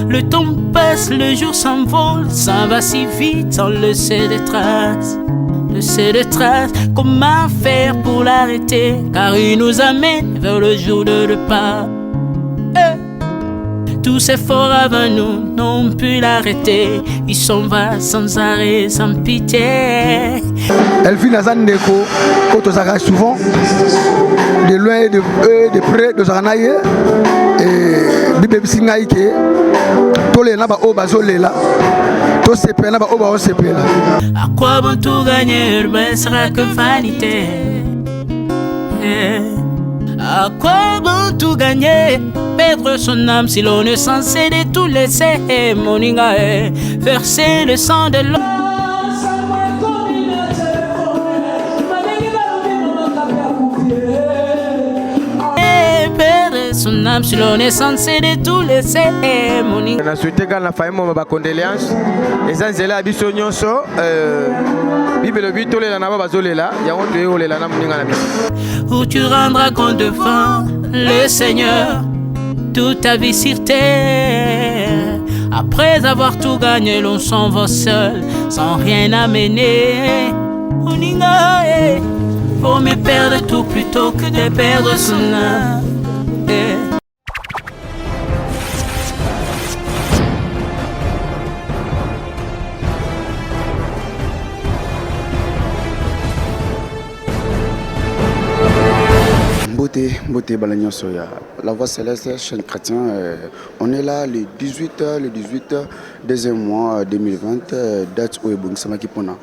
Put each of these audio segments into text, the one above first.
Le temps passe, le jour s'envole, ça va si vite sans laisser de traces. Laisser de traces, comment faire pour l'arrêter? Car il nous amène vers le jour de repas. Tous ces forts avant nous n'ont pu l'arrêter. Ils s'en vont sans arrêt, sans pitié. Elle vit dans un négo, quand on s'arrête souvent, de loin et de près, de s'arrêter. Et Bibi Singaïke, tous les nabas au bazolela, tous ces peines nabas au bas au là. À quoi bon tout gagner, ben sera que vanité. À quoi bon tout gagner? Perdre son âme si l'on est censé de tout laisser. Moninga verser le sang de l'homme. Perdre son âme si l'on est censé de tout laisser. Moninga. On a souhaité quand la famille m'a condoléances. Et ça c'est là abisso nyonso. Bible le but les nana bazole là. Ya on te les nana moninga na biso. Où tu rendras compte devant le Seigneur toute ta vie sur terre. Après avoir tout gagné, l'on s'en va seul, sans rien amener. Oninga, faut me perdre tout plutôt que de perdre son âme. Beauté Balagnon Soya, la voix céleste, chaîne chrétien. On est là le 18 deuxième mois 2020, date où est bon sama kipona.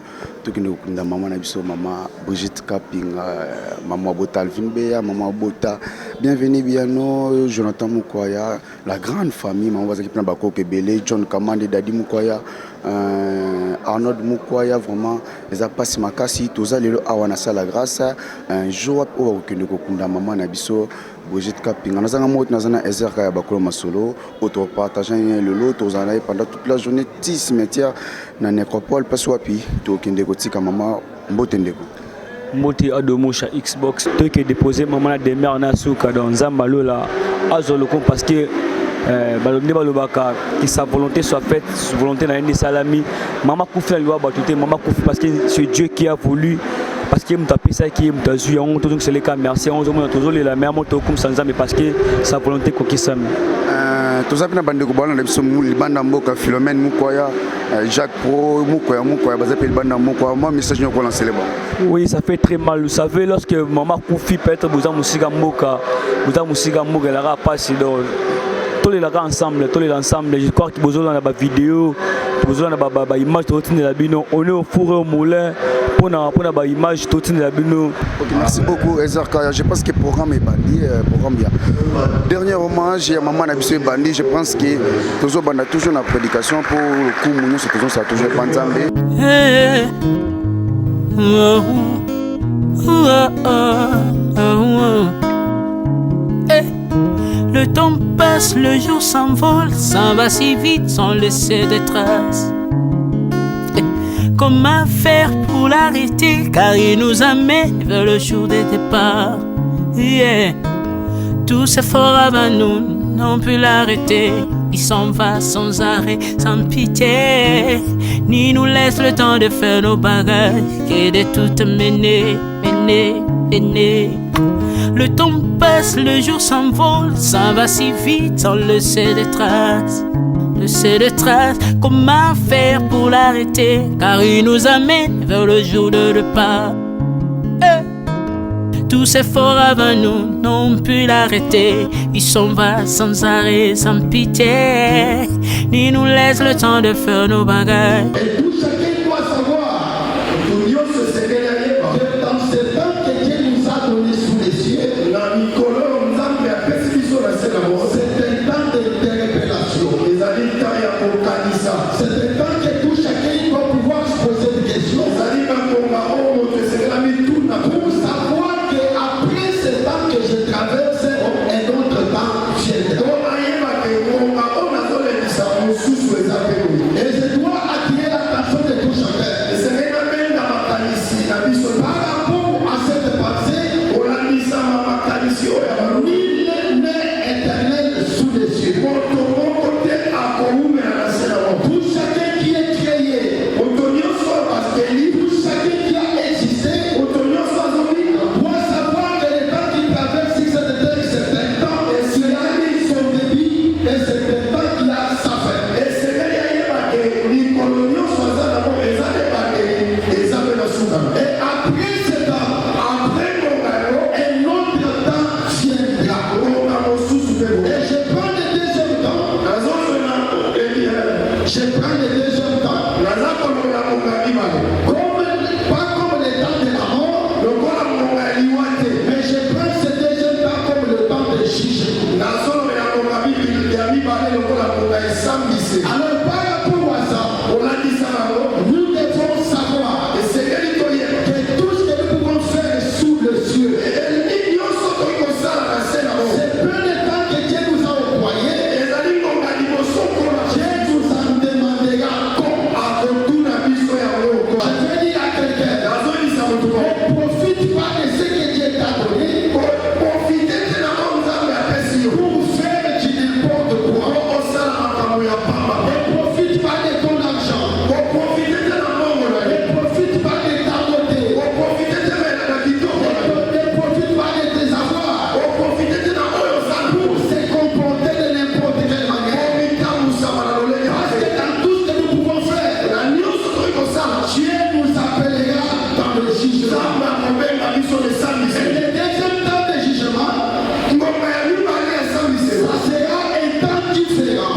Tout qui nous kunda maman nabiso maman Brigitte Kaping, maman Bota Alvinbeya, maman Bota. Bienvenue Biano, Jonathan Mukwaya, la grande famille, maman Wazakipna Bako Kebele, John Kamande, Dadi Mukwaya. Arnold Mukwaya, vraiment, les a passé ma casse, tous les gens awanasa la grâce. Un jour, au Kunda Maman Nabiso, Brigitte Kaping. On a un mot, on a un Ezer Kaya Bakolo Masolo, auto partageant le lot, tous en pendant toute la journée, 10 cimetières, dans la nécropole, pas swapi, tout Kindeko Tika Maman, Mbotendeko. Moti Adomoucha Xbox, tout qui est déposé, Maman a des mères Nasuka dans Zambalo là, Azoloko parce que. Que sa volonté soit faite, sa volonté n'a pas salami. Maman Koufi a maman Koufi parce que c'est Dieu qui a voulu, parce qu'il m'a tapé ça, qui m'a joué, on toujours c'est les cas, merci, on a toujours la meilleure moto comme sans mais parce que sa volonté qui s'aime. Tout ça, bande de Gouban, les bandes Mboka, Philomène Mukwaya, Jacques Pro, Mukwaya, Bazapel Banda Mukwaya, moi, message nous lancer les bons. Oui, ça fait très mal. Vous savez, lorsque maman Koufi peut être Bouza Moussiga Mboka, elle a passé dans. Tous les gars ensemble, je crois que vous avez des vidéos, vous avez des images, on est au four et au moulin pour des images, merci beaucoup, Ezarka. Je pense que le programme est bandit. Dernier hommage, maman Nabissou bandit. Je pense que toujours la prédication pour le coup, nous c'est toujours ça, toujours Panzambe. Le temps passe, le jour s'envole, ça va si vite sans laisser de traces. Comment faire pour l'arrêter? Car il nous amène vers le jour de départ. Tous ces forts avant nous n'ont pu l'arrêter. Il s'en va sans arrêt, sans pitié, ni nous laisse le temps de faire nos bagages, et de tout mener. Le temps passe, le jour s'envole, ça va si vite sans laisser de traces. Laisser de traces, comment faire pour l'arrêter? Car il nous amène vers le jour de repas. Tous ces forts avant nous n'ont pu l'arrêter. Il s'en va sans arrêt, sans pitié, ni nous laisse le temps de faire nos bagages. Et tout chacun doit savoir que Dieu se sévère dans ce temps que Dieu nous a donné sous les cieux. C'est un temps de révélation. Les habitants y a organisé ça. C'est un temps que tout chacun doit pouvoir se poser des questions. Les habitants pour savoir qu'après ce temps que je traverse, un autre temps viendra. Et je dois attirer l'attention de Je prends le deuxième temps. Pas comme le temps de la mort, mais je prends ce deuxième temps comme le temps de juger. Alors par rapport à ça, nous devons savoir que tout ce que nous pouvons faire sous le cieux, c'est peu de temps que Dieu nous a envoyé. Dieu nous en demandera comme à retour à Biso. Je vais dire à quelqu'un, ne profite pas de ce que Dieu t'a donné pour faire du n'importe quoi. Ne profite pas de ton argent. Ne profite pas de ta beauté. Ne profite pas de tes avoirs. Pour se comporter de n'importe quelle manière. Parce que dans tout ce que nous pouvons faire, Dieu nous appellera dans le jugement. Et le deuxième temps de jugement, ça sera un temps différent.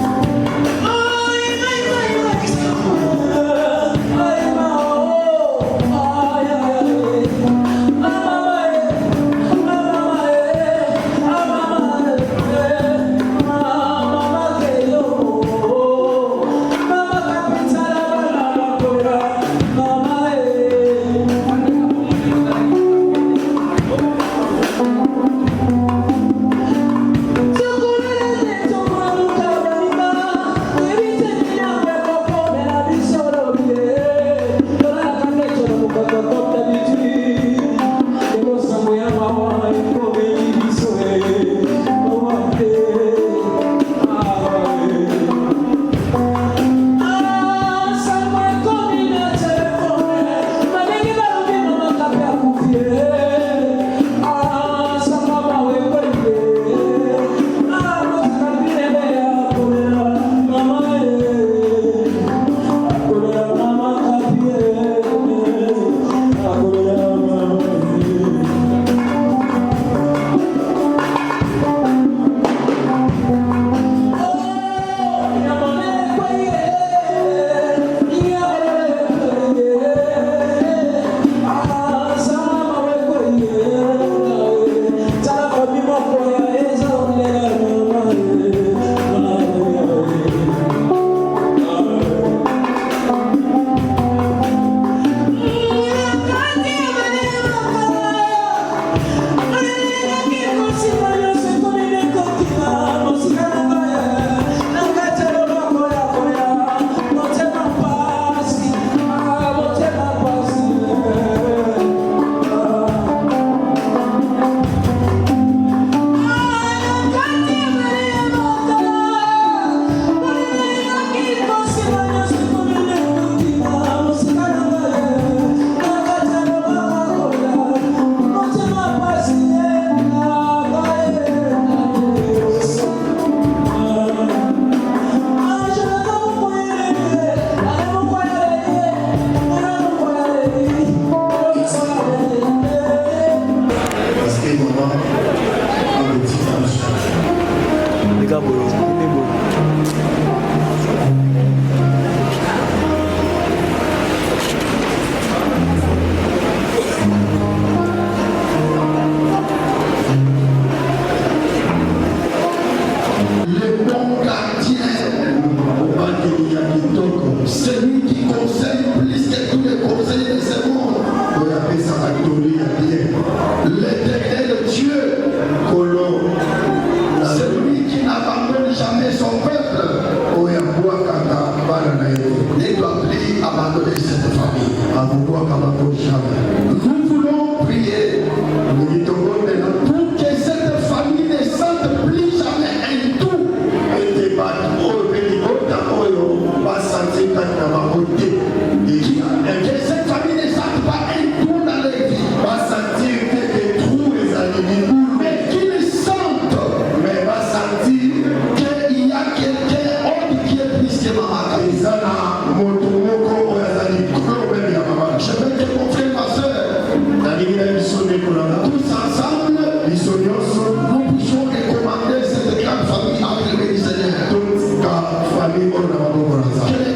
Celui qui conseille plus que tous les conseils de ce monde, on appelle ça la glorie à bien. L'éternel Dieu, celui qui n'abandonne jamais son peuple, ne doit plus abandonner cette famille. Nous voulons prier pour que cette famille ne sente plus jamais un tout. Que cette famille ne sente pas un tout dans leur vie. Mais qu'ils sentent qu'il y a quelqu'un autre qui est plus que maman. Je vais te montrer ma soeur. Tous ensemble, nous puissions recommander cette grande famille avec le Seigneur. Que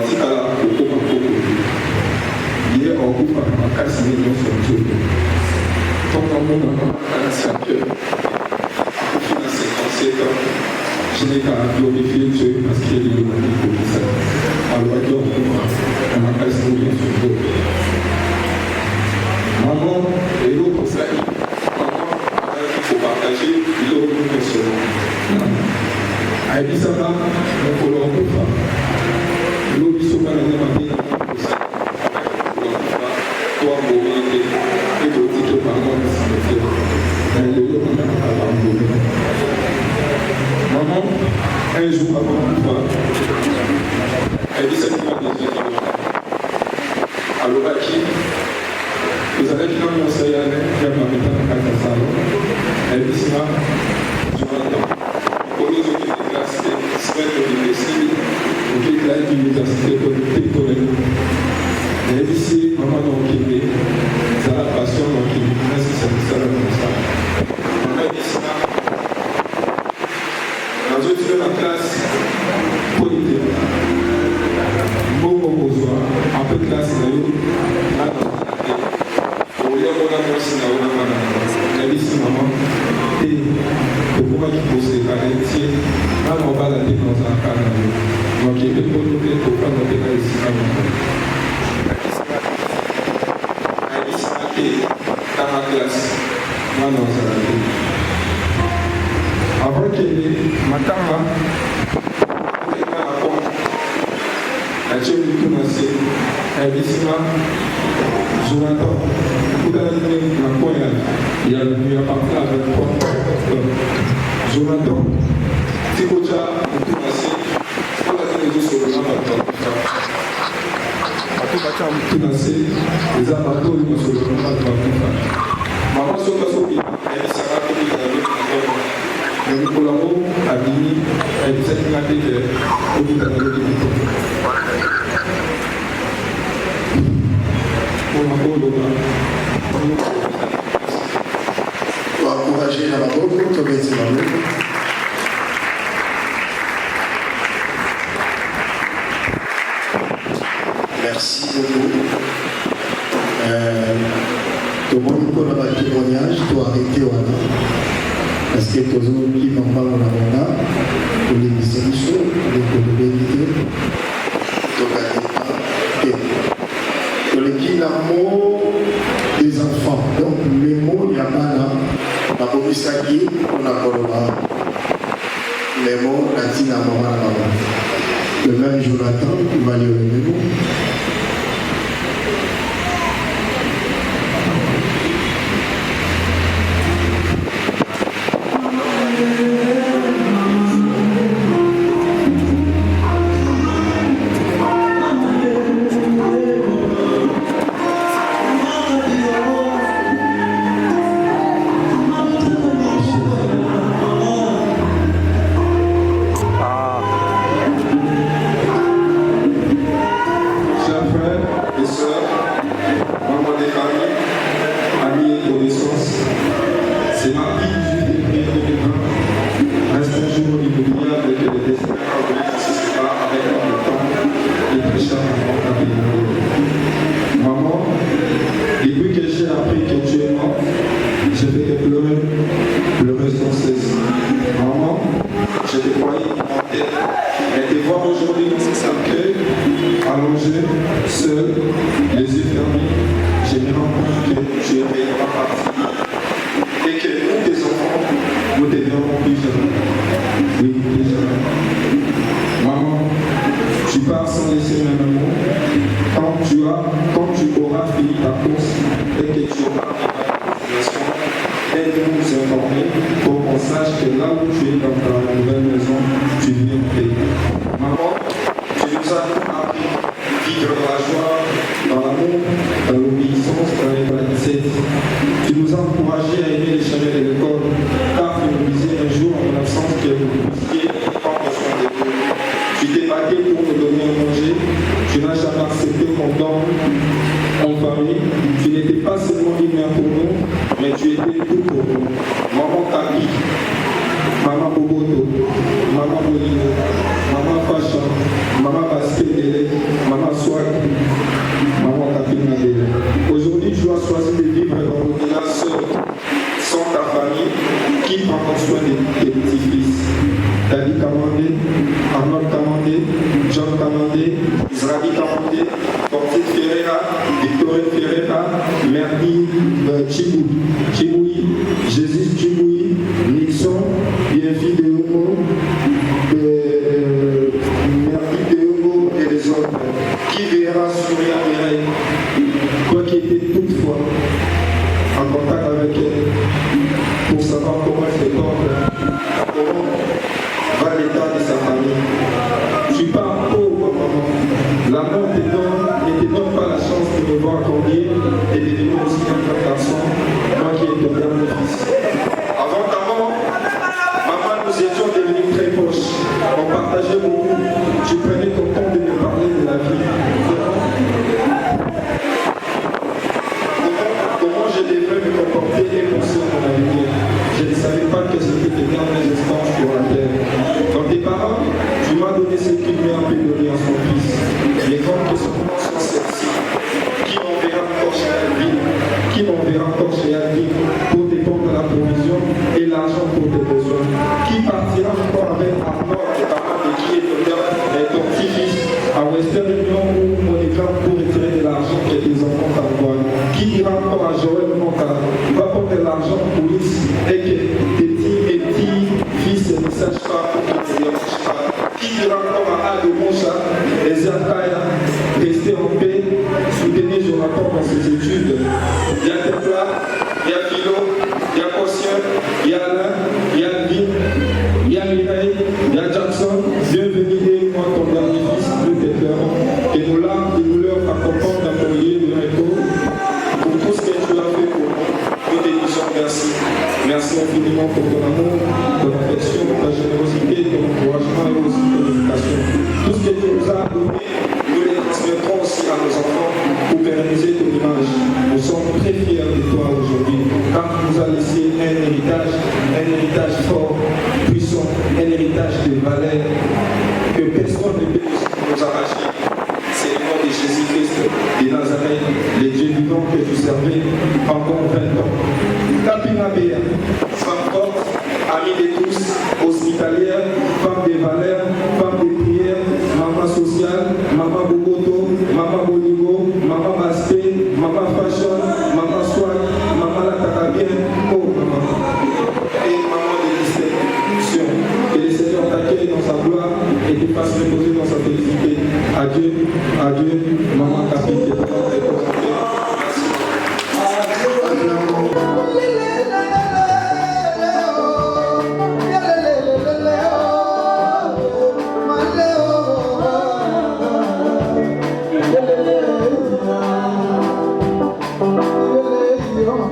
batikala kokoma koko ye okufa na makasi ne nyonso nzoto ntongo amonaka makanisi ya cœur akufi na 57 ans je n'ai qu'à glorifier Dieu parce qu'il est le magnifique pour ça alobaki okufa na makasi ne nyonso nzoto maman eloko osali maman azalaki kopartage biloko nyonso ayebisaka mokolo okufa lobi soka na mabe na kosala okufa to aboma te ete otike bango na cimetière na lelo manaka bambome maman un jour avant kufa ayebisaki ma déjà alobaki ozalaki na mosayane ya mameta na kati ya salo ayebisima jonathan oyo ozokende classe semaine de l'université okekelaki université tolelo nayebisi mama na okende ezala passion na okende nasisa misala na mosala mama yebisina nazotina na classe polite mbongo kozwa ape classe na yo nana olia mona mwasi na ona mana nayebisi mama te tokomaki koseka na etie nana obala te nozalaka na yo nokende poto te tofanda te na esika moko nayebisina te tanga classe nana ozala te avant kende matanga otenga na pompe natie mitu na se nayebisina Jonathan, tout à l'heure, la poignée, il y a le parti avec toi. Jonathan, si vous avez tout passé, vous avez les sur le nom de tout passé, les abattoirs sur le nom de maman, ce que vous avez, elle sera tout le mais Nicolas a dit, elle s'est dit au bout de la pour encourager la maman pour tomber sur la main. Merci beaucoup. Tout le monde a un témoignage, tu as arrêté parce que tous ceux qui n'ont pas mon avocat, pour les missions, pour les bénéficiaires, l'amour des enfants. Donc, les mots, il n'y a pas là. La Bomisaki, on a pas les mots, la Tina, maman, le même Jonathan, qui va lire les mots. Kamouté, Israël Kamouté, Cortez Ferreira, Victorine Ferreira, Merdi Chiboui, Jésus Chiboui, Nixon, Bienfi de Homo, Merdi de Homo et les autres. Qui verra sourire à Mireille, toi qui étais toutefois en contact avec elle, pour savoir comment elle se porte, comment va l'état de sa famille. Je ne suis pas un pauvre maman. La mort ne te donne pas la chance de me voir grandir et de devenir aussi un grand garçon, moi qui ai ton dernier fils. Avant ta mort, maman, nous étions devenus très proches. On partageait beaucoup. Tu prenais ton temps de me parler de la vie. Comment je devrais me comporter et penser à mon avenir. Je ne savais pas que c'était tes derniers instants sur la terre. Dans tes parents, tu m'as donné ce qu'il m'a pu donner à son fils. Les grandes questions sont celles-ci. Qui m'enverra encore chez Alvin? Qui m'enverra encore chez Alvin pour dépendre de la provision et l'argent pour tes besoins? Qui partira encore avec Arnaud, tes parents de qui est ton petit-fils, à Western Union ou Monégram pour retirer de l'argent que tes enfants t'envoient? Qui ira encore à Joël Monta, va porter l'argent en police et que tes petits fils ne sachent pas pour qu'ils ne se dérangent pas? Qui ira encore à Ado Moncha, les Zakaya, rester en paix, soutenir Jonathan dans ses études? Il y a Templa, il y a Philo, il y a Kossia, il y a Alain, il y a Alvin, il y a Mireille, il y a Jackson. Bienvenue et moi ton dernier fils, nous te pleurons. Que nos larmes et douleurs t'accompagnent dans ton lieu de repos. Pour tout ce que tu as fait pour nous, nous te disons merci. Merci infiniment pour ton amour, ton affection, ta générosité, ton encouragement et aussi ton éducation. Tout ce que tu nous as donné, nous les transmettrons aussi à nos enfants pour pérenniser ton image. Nous sommes très fiers de toi aujourd'hui, car tu nous as laissé un héritage fort, puissant, un héritage de valeur que personne ne peut nous arracher. C'est le nom de Jésus-Christ de Nazareth, le Dieu vivant que tu servais pendant 20 ans. Tapinabéa, femme forte, amie de tous, hospitalière, femme de valeur, femme de prière, maman sociale, maman Bogoto, maman Boligo, maman Basté, maman Fashion, maman Swag, maman Latakabien, oh maman. Et maman de distinction. Que le Seigneur t'accueille dans sa gloire et te fasse reposer dans sa félicité. Adieu, adieu, maman Capite, que ton est concentré. Maman,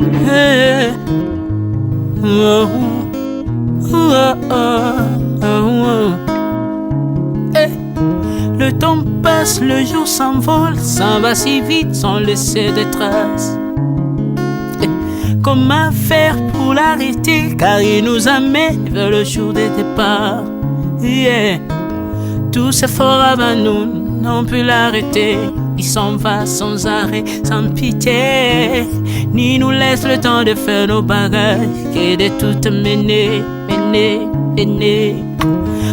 Hey. Oh. Oh, oh, oh, oh. Hey. Le temps passe, le jour s'envole, s'en va si vite sans laisser de traces. Hey. Comment faire pour l'arrêter, car il nous amène vers le jour de départ. Yeah. Tous ces forts avant nous n'ont pu l'arrêter. Il s'en va sans arrêt, sans pitié, ni nous laisse le temps de faire nos bagages, et de tout mener.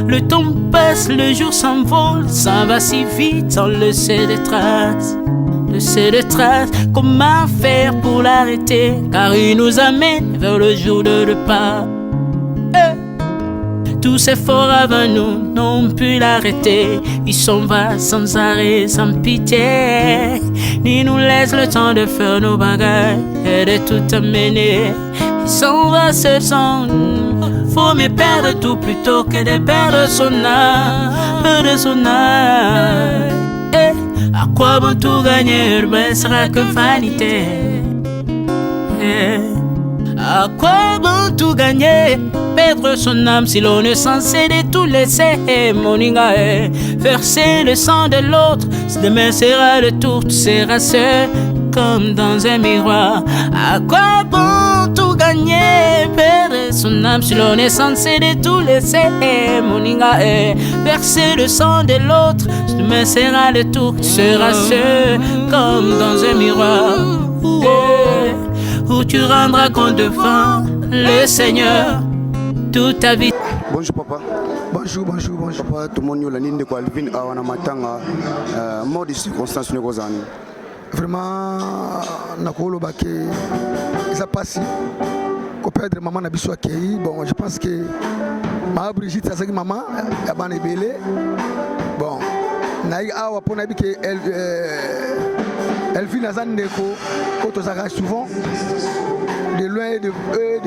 Le temps passe, le jour s'envole, s'en va si vite sans laisser de traces. Comment faire pour l'arrêter, car il nous amène vers le jour de départ. Tous ces forts avant nous n'ont pu l'arrêter. Il s'en va sans arrêt, sans pitié, ni nous laisse le temps de faire nos bagages et de tout amener. Il s'en va seul sans nous. Faut mieux perdre tout plutôt que de perdre son âme, à quoi bon tout gagner, ben sera que vanité. À quoi bon tout gagner, perdre son âme si l'on est censé de tout laisser. Moninga, verser le sang de l'autre, si demain sera le tour, tu seras seul comme dans un miroir. À quoi bon tout gagner, perdre son âme si l'on est censé de tout laisser. Moninga, verser le sang de l'autre, si demain sera le tour, tu seras seul comme dans un miroir. Où tu rendras compte devant le Seigneur toute ta vie. Bonjour papa. Bonjour. Papa, tout le monde est là, quoi, Alvin, on a matanga, mort de circonstances, nous avons. Vraiment, nakolo baké, ça passe. Qu'on perdre maman na biso accueilli. Bon, je pense que ma Brigitte, ça c'est maman, elle a ban belé. Bon, naï awa pour nabi que elle vit dans un déco, quand on s'arrache souvent, de loin et de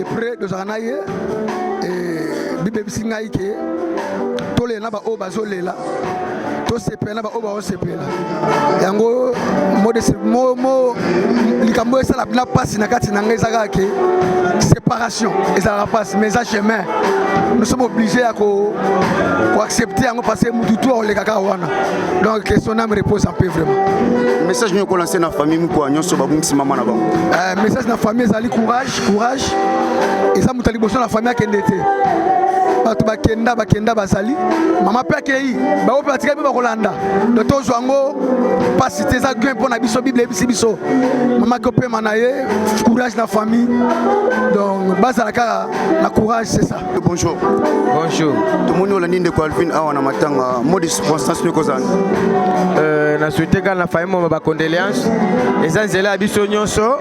près, de Zanaïe, et Bibi Singaïke, tous les nabas au bazolé là, tous ces peines nabas au bazolé là. Yango, mo, likambo ça la passe na kati na ngezaka ke séparation, et ça passe, mais ça chemin. Nous sommes obligés à accepter à passer tout les cacahuana. Donc que son âme repose en paix vraiment. Message nous lancer dans la famille quoi, nous sommes bons maman là-bas. Message dans la famille, c'est courage. Et ça mutali bosso la famille qui endetté. Bato bakenda bazali. Maman pe akei, ba o pratika pe ba kolanda. De to zwango pas citer ça gain pour na biso Bible biso. Maman ko pe manaye, courage dans la famille. Donc bazalaka na courage c'est ça. Bonjour. Tout le monde est là, de quoi Alvin, on a matanga, mode de circonstance nous causons. Na souhaité quand la famille m'a condoléances. Et ça c'est là biso nyonso.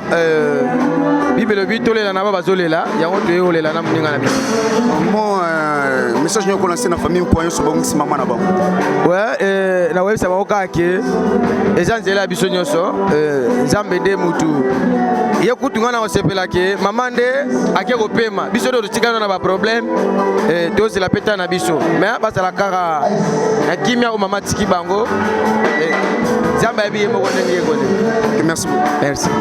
Bible le but tolé la naba bazolé là, ya on te olé la na mninga na biso. Mon message nous lancer dans la famille pour nyonso ba maman na ba. Ouais, na web ça va okake. Et ça c'est là biso nyonso, Nzambe de mutu. Ye kutunga na osepela ke maman de akeko pema. Biso do tikana na ba problème. Dose la peta na biso mais basa la kara na kimia ko mama tiki bango Zamba bi mo ko ndenge ko. Merci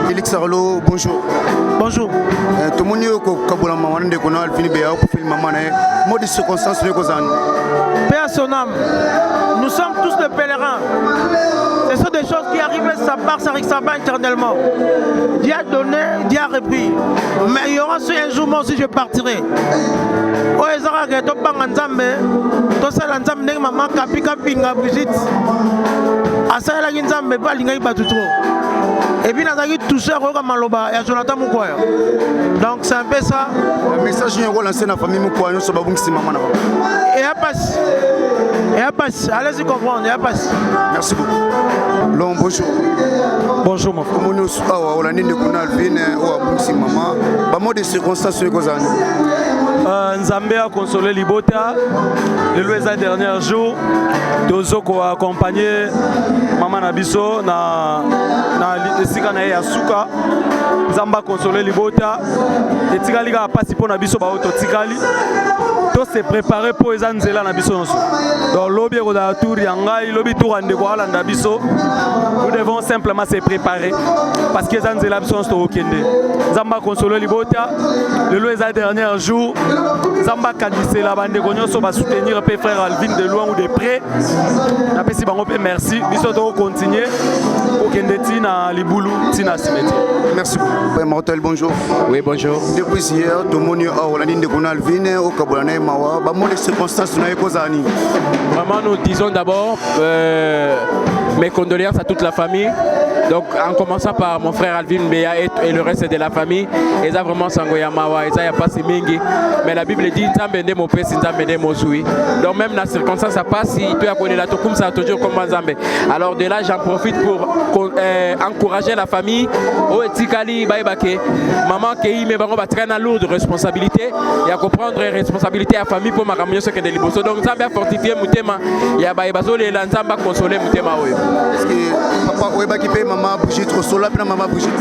Félix Arlo, bonjour. Tout le monde est au maman de qu'on a fini bien pour filmer maman na mode de circonstance ne cause Père son âme. Nous sommes tous des pèlerins. Ce sont des choses qui arrivent, ça part, ça va éternellement. Dieu a donné, Dieu a repris. Mais il y aura un jour, moi aussi, je partirai. Oh, ils ont regardé, tu as Nzambe, tu as Nzambe, maman, Kapika, Pinga, Brigitte. Asa la Nzambe, pas l'ingay batutro. Et puis, nous avons touché à Maloba et à Jonathan Moukoya. Donc, c'est un peu ça. Le message que nous lancé dans la famille Moukoya, nous sommes maman. Et elle passe. Allez-y comprendre, et elle passe. Merci beaucoup. Long, bonjour. Bonjour, mon frère. Comment nous sommes là, nous sommes là, maman. Pas mot de circonstances que nous avons. Nzambe a consolé Libota. Les derniers jours, Dozoko a accompagné Maman Nabiso na Sika na Yasuka. Zamba consoler libota et tikali ka pasi pona biso ba auto tikali to se préparer pour les anzela na biso nso donc lobby ko da tour yangai lobby tour ande ko ala nda biso nous devons simplement se préparer parce que les anzela biso nso okende Zamba consoler libota le les derniers jours Zamba kanise la bande ko nso ba soutenir pe frère Alvin de loin ou de près na pesi bango pe merci biso to continuer okende tina libulu tina cimetière. Merci beaucoup. Mortel, bonjour. Oui, bonjour. Depuis hier, tout le monde est au Landine de Konalvin, au Kabulane Mawa. Bah, les circonstances, nous n'avons pas. Vraiment, nous disons d'abord mes condoléances à toute la famille. Donc, en commençant par mon frère Alvin Beya et le reste de la famille, ils ont vraiment sangoya mawa, ils ont pas si mingi. Mais la Bible dit, Nzambende mo pesi, Nzambende mo sui. Donc, même dans la circonstance, ça passe, il peut accorder la tokum, ça toujours comme Nzambe. Alors, de là, j'en profite pour encourager la famille. Oh, etikali, baibake. Maman, qui me bango batraîne à lourde responsabilité. Il y a comprendre responsabilité à la famille pour ma camion ce que de liboso. Donc, Nzambe a fortifié Moutema. Il y a baibazo, les Nzamba consoler Moutema. Est-ce que papa, oui, qui paye maman Brigitte, Rosola, puis maman Brigitte?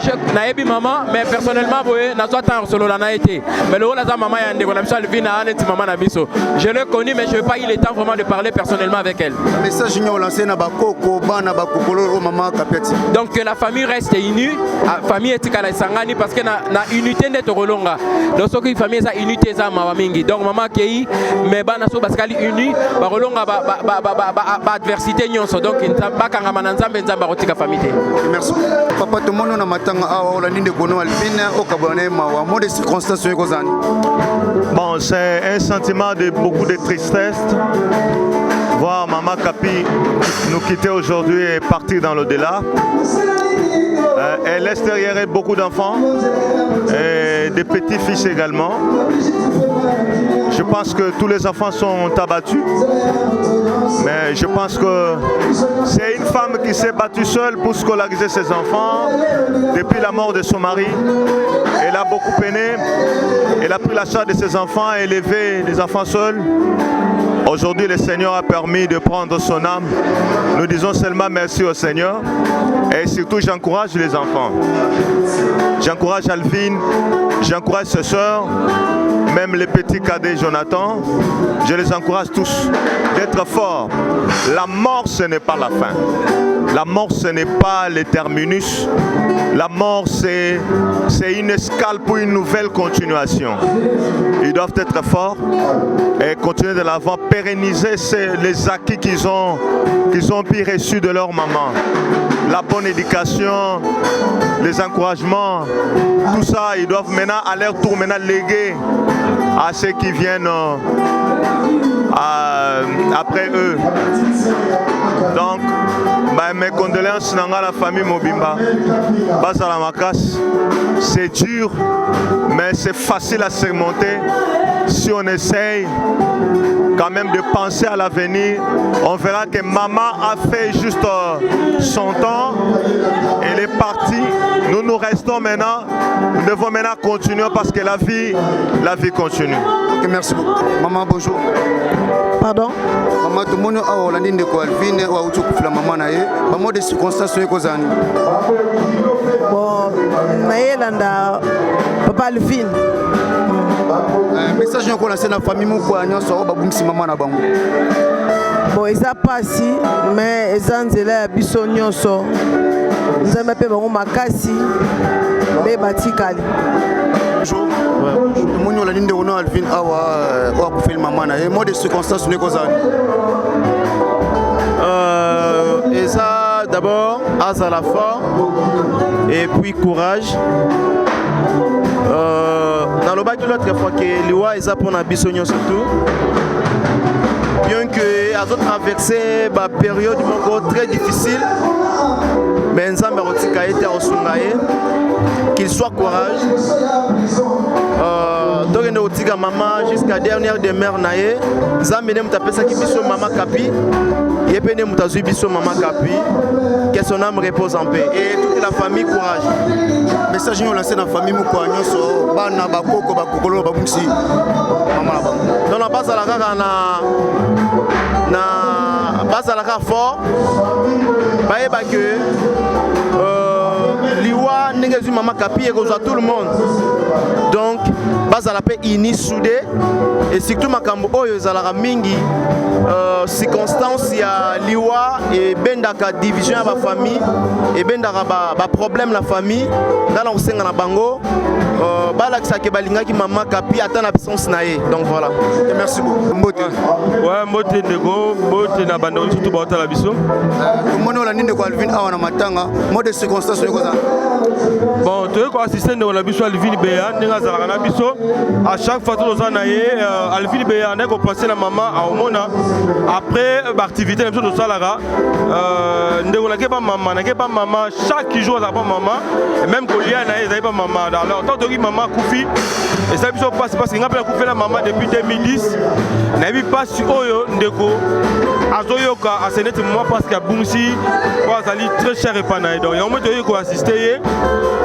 Je n'ai pas maman, mais personnellement, je n'ai pas solo la été. Mais le rôle de maman, je l'ai connu, mais je n'ai pas eu le temps vraiment de parler personnellement avec elle. Donc que la famille reste unie, la famille est sangani parce que la unité n'est pas longue. Donc ce qui famille est unité ça maman mingi. Donc maman qui mais bana so parce qu'elle est unie, ba rolonga ba adversité nyonso. Donc pas quand maman nzambe nzamba rotika famille. Merci. Papa tout le monde na matanga awa la ninde kono alpine au Kabane mawa mot de circonstances kozani. Bon, c'est un sentiment de beaucoup de tristesse. Voir Maman Kapi nous quitter aujourd'hui et partir dans l'au-delà. Elle laisse derrière elle beaucoup d'enfants et des petits-fils également. Je pense que tous les enfants sont abattus. Mais je pense que c'est une femme qui s'est battue seule pour scolariser ses enfants depuis la mort de son mari. Elle a beaucoup peiné. Elle a pris la charge de ses enfants et élevé les enfants seuls. Aujourd'hui, le Seigneur a permis de prendre son âme. Nous disons seulement merci au Seigneur. Et surtout, j'encourage les enfants. J'encourage Alvin, j'encourage ses soeurs, même les petits cadets Jonathan. Je les encourage tous d'être forts. La mort, ce n'est pas la fin. La mort, ce n'est pas le terminus. La mort, c'est une escale pour une nouvelle continuation. Ils doivent être forts et continuer de l'avant, pérenniser les acquis qu'ils ont pu reçus de leur maman. La bonne éducation, les encouragements, tout ça, ils doivent maintenant à leur tour léguer à ceux qui viennent après eux. Donc, mes condoléances à la famille Mobimba. Bazala Makas, c'est dur, mais c'est facile à surmonter si on essaye quand même de penser à l'avenir. On verra que maman a fait juste son temps. Elle est partie. Nous restons maintenant. Nous devons maintenant continuer parce que la vie continue. Okay, merci beaucoup. Maman, bonjour. Pardon? Maman, tout le monde a Hollande de Coalvin ou à Outoukufla, maman, naïe. Maman, des circonstances sont écosantes. Bon, naïe, landa, papa Alvin. Message nous connaissons la famille Moukoua, nous sommes babumsi maman na bango. Bon, ils a pas si, mais ils ont zélé biso nyonso. Nous avons appelé bango makasi, mais batikali. Bonjour. Mon la ligne de Renault Alvin awa ou faire maman na. Et moi des circonstances nous connaissons. Et ça d'abord à la fin et puis courage. Dans le bac de l'autre fois que Liwa est pour la bisogno surtout. Bien que à d'autres traversé la période très difficile, mais nous avons qu'il soit courage. Donc nous avons maman jusqu'à dernière demeure naé. Nous avons tapé ça qui biso maman Kapi. Et puis nous avons biso maman Kapi. Que son âme repose en paix. Et toute la famille courage. Message nous lancé dans la famille Moukoua nyonso bana bakoko bakokolo babumsi maman la bango. Dans la base à la kaka na base à la kaka fort. Baye ba que Liwa ndenge zu Maman Kapi et tout le monde. Donc bazala pe ini soudé et surtout makambo oyo ezalaka mingi circonstance ya liwa et bendaka division ya ba famille et bendaka ba problème la famille dans la senga na bango balakisa ke balingaki Maman Kapi ata na puissance na ye. Donc voilà. Et merci beaucoup. Mbote. Ouais, mbote ndeko, mbote na bando surtout ba otala biso. Mono la ninde ko Alvin awana matanga, mode circonstance yo koza. Bon, tu es quoi assistant de la biso Alvin Beya, ndinga zalaka na biso. À chaque fois to za na ye Alvin Beya na ko passer la maman a omona après activité na biso to salara ndeko na ke pas maman, na ke pas maman chaque jour za pas maman et même ko lia na ye za pas maman. Alors tant que maman Koufi et ça biso passe parce que ngapela Koufi la maman depuis 2010 na bi passe oyo ndeko azoyoka asenete moi parce que bumsi wa zali très cher et panaï donc on m'a ko assister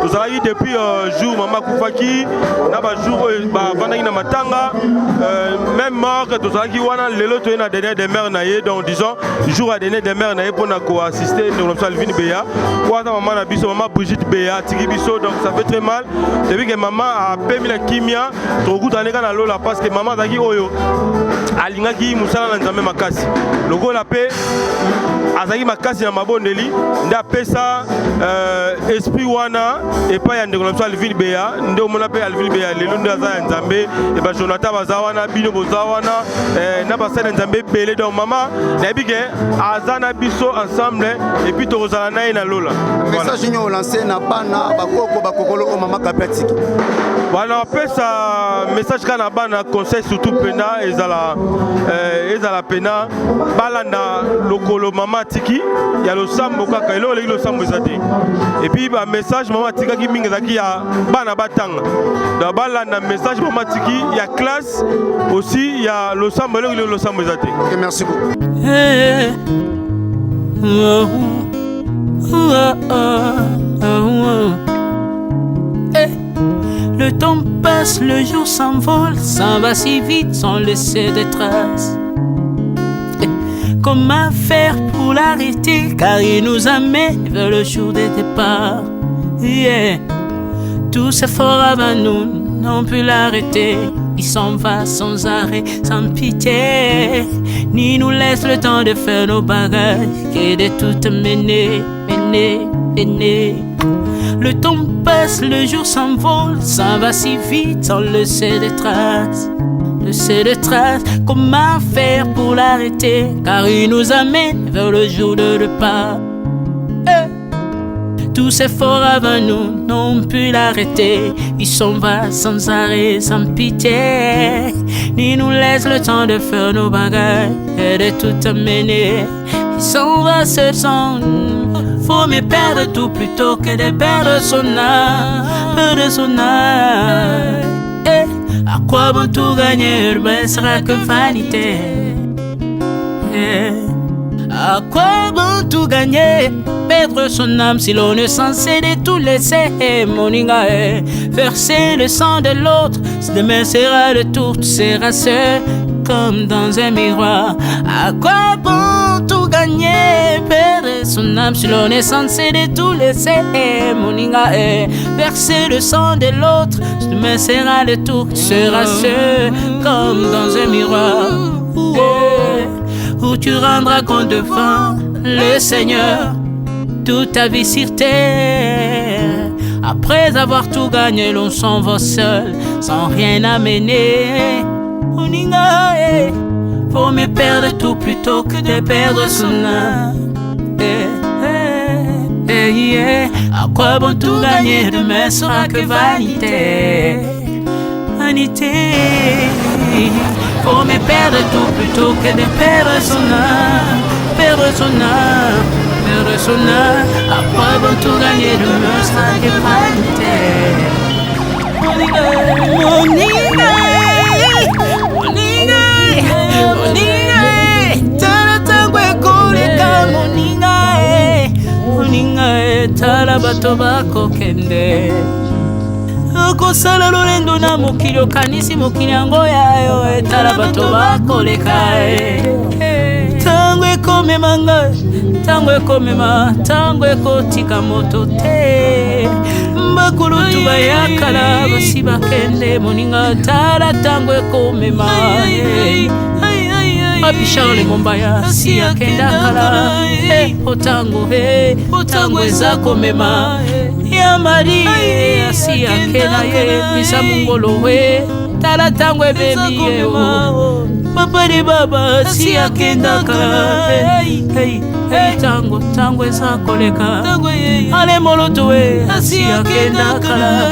nous avons eu depuis jour maman Koufaki na ba jour ba vandaki na matanga même mort que nous avons wana lelo to na dernière des mères na ye donc disons jour à dernière des mères na ye pour na ko assister nous sommes Alvin Beya quoi maman na biso maman Brigitte Beya tiki biso donc ça fait très mal depuis que maman a permis la kimia to goûter na lola parce que maman zaki oyo alingaki musala na nzambe makasi logo la paix azaki makasi na mabondeli nda pesa esprit wana et pas ya ndeko na Alvin Beya ndo mona pe Alvin Beya lelo ndo aza ya nzambe et ba Jonathan bazawana bino bozawana na ba sala nzambe belé donc maman na bige azana biso ensemble et puis to kozala na na lola message nyo lancer na bana bakoko bakokolo o Maman Kapi atiki voilà pesa message kana bana conseil surtout pena ezala pena balanda lokolo Maman tiki ya lo sambo kaka elo le lo sambo ezate et puis ba message Maman tika ki mingi zaki ya bana batanga da balanda message Maman tiki ya classe aussi ya lo sambo le sambo ezate. OK, merci beaucoup. Le temps passe, le jour s'envole, s'en va si vite sans laisser de traces. Comment faire pour l'arrêter, car il nous amène vers le jour de départ. Tous efforts avant nous n'ont pu l'arrêter. Il s'en va sans arrêt, sans pitié, ni nous laisse le temps de faire nos bagages, et de tout mener. Le temps passe, le jour s'envole, s'en va si vite sans laisser de traces. Comment faire pour l'arrêter, car il nous amène vers le jour de départ. Tous ces efforts avant nous n'ont pu l'arrêter. Il s'en va sans arrêt, sans pitié, ni nous laisse le temps de faire nos bagages et de tout amener. Il s'en va seul sans nous. Faut me perdre tout plutôt que de perdre son âme, À quoi bon tout gagner, mais sera que vanité. À quoi bon tout gagner, perdre son âme si l'on est censé de tout laisser. Moninga, verser le sang de l'autre, demain sera le tour, tu seras seul comme dans un miroir. À quoi bon tout gagner, perdre son âme si l'on est censé de tout laisser. Moninga, verser le sang de l'autre, demain sera le tour, tu seras seul comme dans un miroir. Où tu rendras compte devant le Seigneur toute ta vie sur terre. Après avoir tout gagné, l'on s'en va seul, sans rien amener. Faut me perdre tout plutôt que de perdre son âme. À quoi bon tout gagner, demain sera que vanité. Faut me perdre tout plutôt que de perdre son âme. Perdre son âme. À quoi bon tout gagner, demain sera que vanité. Tala bato bako kende kosala lolendo na mokili okanisi mokili yango yayo. Tala bato bako leka tango ekomema ngai, tango ekomema, tango ekotika moto te. bakulutu bayakala basi bakende moninga tala tango ekomema Papi Charles Mombaya si akenda kala otango eza komema ya mari si akena ye misa mungolo we tala tango ebemi ye papa de baba si akenda kala tango eza koleka ale moloto we si akenda kala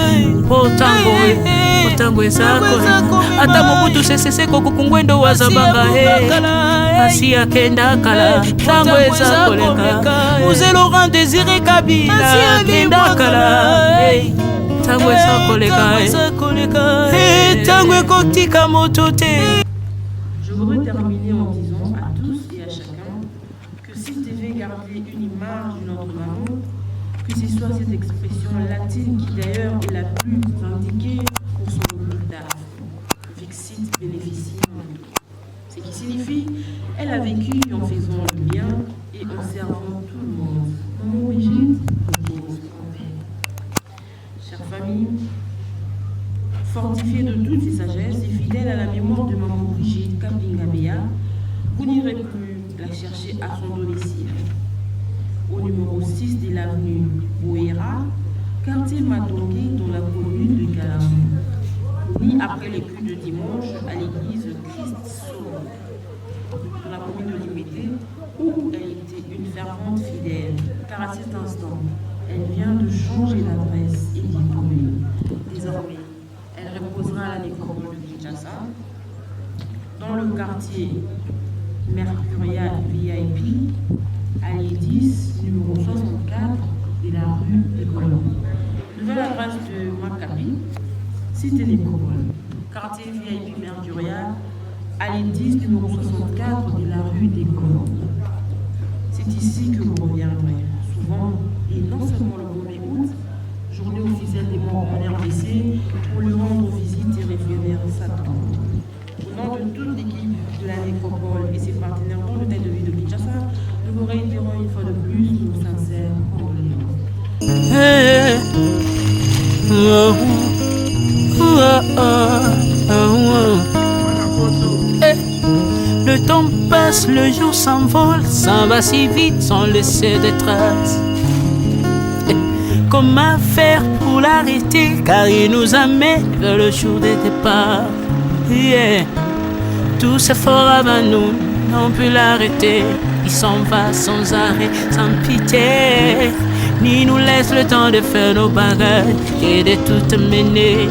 otango eza koleka ata mobutu sesese kokukungwendo wazabanga asi akenda kala tango eza koleka Mzee Laurent Désiré Kabila akenda kala tango eza koleka tango ekotika moto te. Je voudrais terminer en disant à tous et à chacun que si devait garder une image de notre maman, que ce soit cette expression latine qui d'ailleurs est la plus indiquée pour son héritage, Vixit Beneficium, ce qui signifie elle a vécu en faisant le bien et en servant tout le monde. Maman Brigitte, chère famille, fortifiée de toutes ses sagesses et fidèle à la mémoire de maman Brigitte Kapingabea, vous n'irez plus la chercher à son domicile. Au numéro 6 de l'avenue Bouéra, quartier Matongué dans la commune de Galamou, ni après les cultes de dimanche à l'église Christ-Sauveur, dans la commune de Limité, où elle était une fervente fidèle, car à cet instant, elle vient de changer d'adresse et d'icône. Désormais, elle reposera à la nécropole de Kinshasa, dans le quartier Mercurial VIP, allée 10, numéro 64 de la rue des Colons. Nouvelle adresse de Maccabi, cité Nécropole, quartier VIP Mercurial, allée 10, numéro 64 de la rue des Colons. C'est ici que vous reviendrez, souvent, et non seulement le 1er août, journée officielle des morts en RDC, pour lui rendre visite et référer Satan. Au nom de toute l'équipe de la Nécropole et ses partenaires dans l'hôtel de ville de Kinshasa, nous vous réitérons une fois de plus nos sincères condoléances. Le temps passe, le jour s'envole, s'en va si vite sans laisser de traces. Comment faire pour l'arrêter, car il nous amène vers le jour de départ. Tout c'est fort avant nous, on peut l'arrêter. Il s'en va sans arrêt, sans pitié, ni nous laisse le temps de faire nos bagages et de tout mener.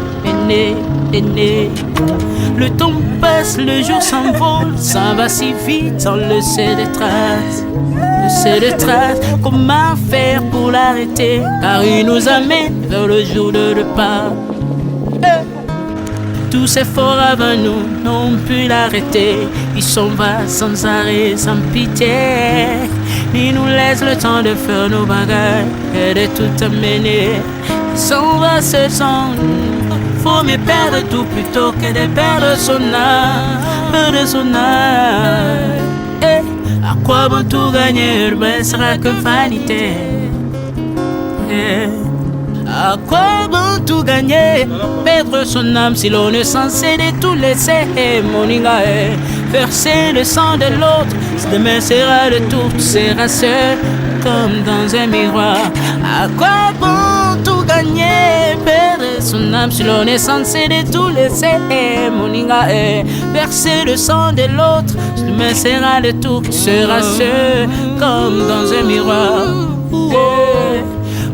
Le temps passe, le jour s'envole, s'en va si vite sans laisser de traces. Comment faire pour l'arrêter, car il nous amène vers le jour de départ. Tous ces forts avant nous n'ont pu l'arrêter. Il s'en va sans arrêt, sans pitié. Il nous laisse le temps de faire nos bagages et de tout amener. Il s'en va seul sans nous. Faut mieux perdre tout plutôt que de perdre son âme. À quoi bon tout gagner, ben sera que vanité. À quoi bon tout gagner, perdre son âme si l'on est censé de tout laisser. Moninga verser le sang de l'autre, demain sera le tour, tu seras seul comme dans un miroir. À quoi bon tout gagner, perdre son âme si l'on est censé de tout laisser. Moninga verser le sang de l'autre, demain sera le tour, tu seras seul comme dans un miroir.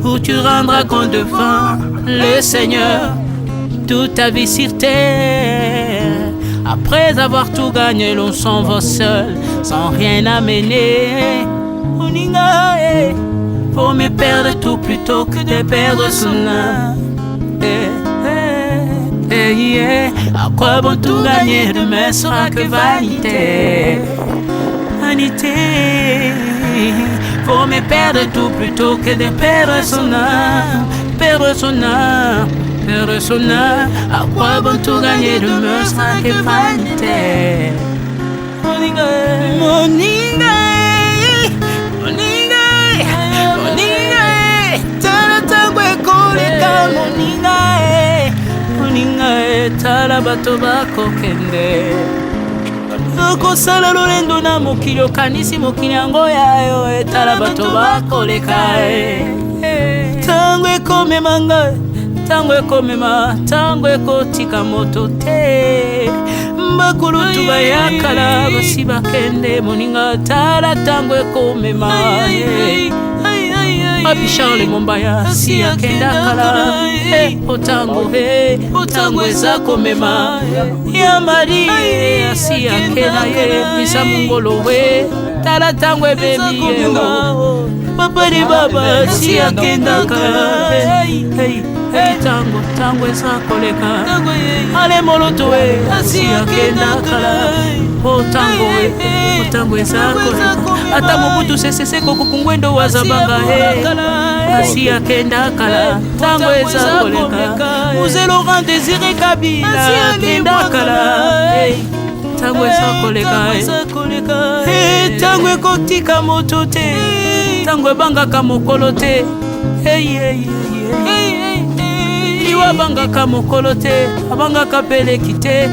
Où tu rendras compte devant le Seigneur toute ta vie sur terre. Après avoir tout gagné, l'on s'en va seul, sans rien amener. Faut mieux perdre tout plutôt que de perdre son âme. À quoi bon tout gagner, demain sera que vanité. Faut mieux perdre tout plutôt que de perdre son âme. À quoi bon tout gagner, demain sera que vanité. Moninga, tala tango ekolo. koleka moninga tala bato bakokende okosala lolendo na mokili okanisi mokili yango yayo tala bato bakoleka ntango ekomema ngai ntango ekomema ntango ekotika moto te bakulutu bayakala basi bakende moninga tala ntango ekomema Papi Charles Mombaya si akenda kala otango eza komema ya mari si akenda ye misa mungolo we tala tango ebemi ye papa de baba si akenda kala tango eza koleka ale moloto we si akenda kala otango eza koleka ata mobutu sesese kokukungwendo wazabanga asi akenda kala tango eza koleka Mzee Laurent Désiré Kabila akenda kala tango eza koleka tango ekotika moto te tango ebangaka mokolo te liwa abangaka mokolo te abangaka peleki te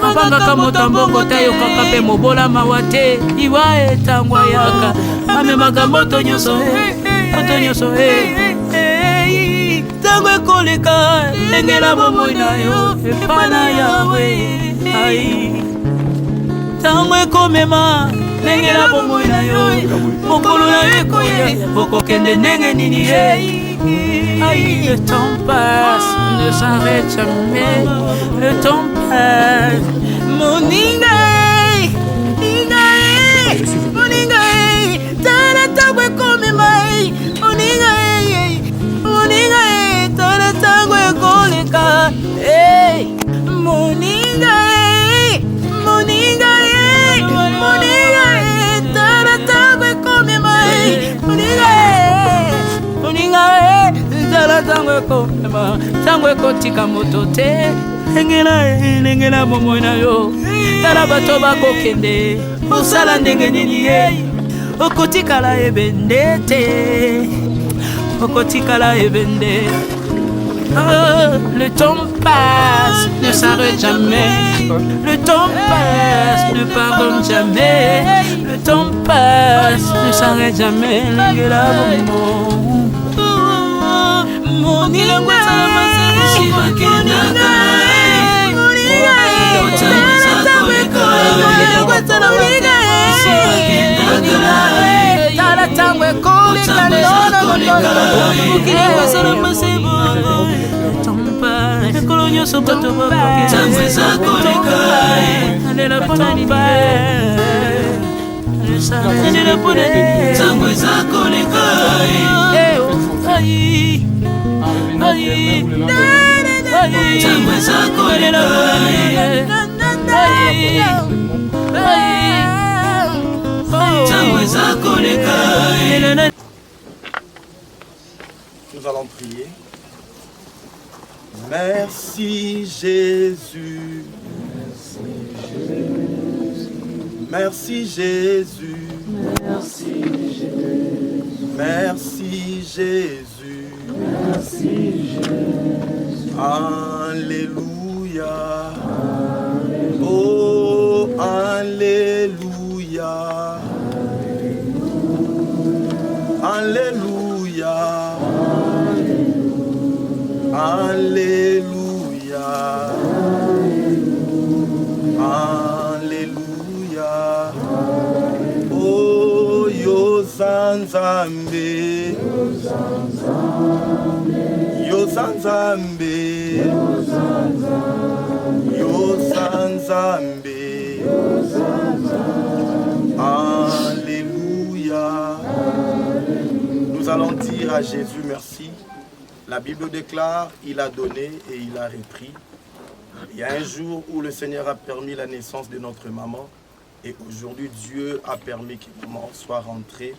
abangaka moto mbongo te ayokaka mpe mobola mawa te liwa etango ayaka amemaka moto nyonso tango ekoleka engela bomoi na yo epana yawe tango ekomema engela bomoi na yo mokolo na yo ekoya okokende ndenge nini le temps passe, ne s'arrête jamais. Le temps passe. Moninga, tala tangwe kome mai. Moninga, tala tangwe koleka. Moninga, tala tangwe kome mai. Moninga, tala tango ekomema tango ekotika moto te engela bomoi na yo tala bato bakokende osala ndenge nini ye okotikala ebende te okotikala ebende le temps passe ne s'arrête jamais le temps passe ne pardonne jamais le temps passe ne s'arrête jamais engela bomoi Moninga, Nous allons prier. Merci Jésus. Merci Jésus. Merci Jésus. Merci Jésus. Merci Jésus. Alléluia. Oh, Alléluia. Alléluia. Alléluia. Alléluia. Oh, Yosanzambe. Yosanzambe. Yosanzambe. Alléluia. Nous allons dire à Jésus merci. La Bible déclare, il a donné et il a repris. Il y a un jour où le Seigneur a permis la naissance de notre maman et aujourd'hui Dieu a permis que maman soit rentrée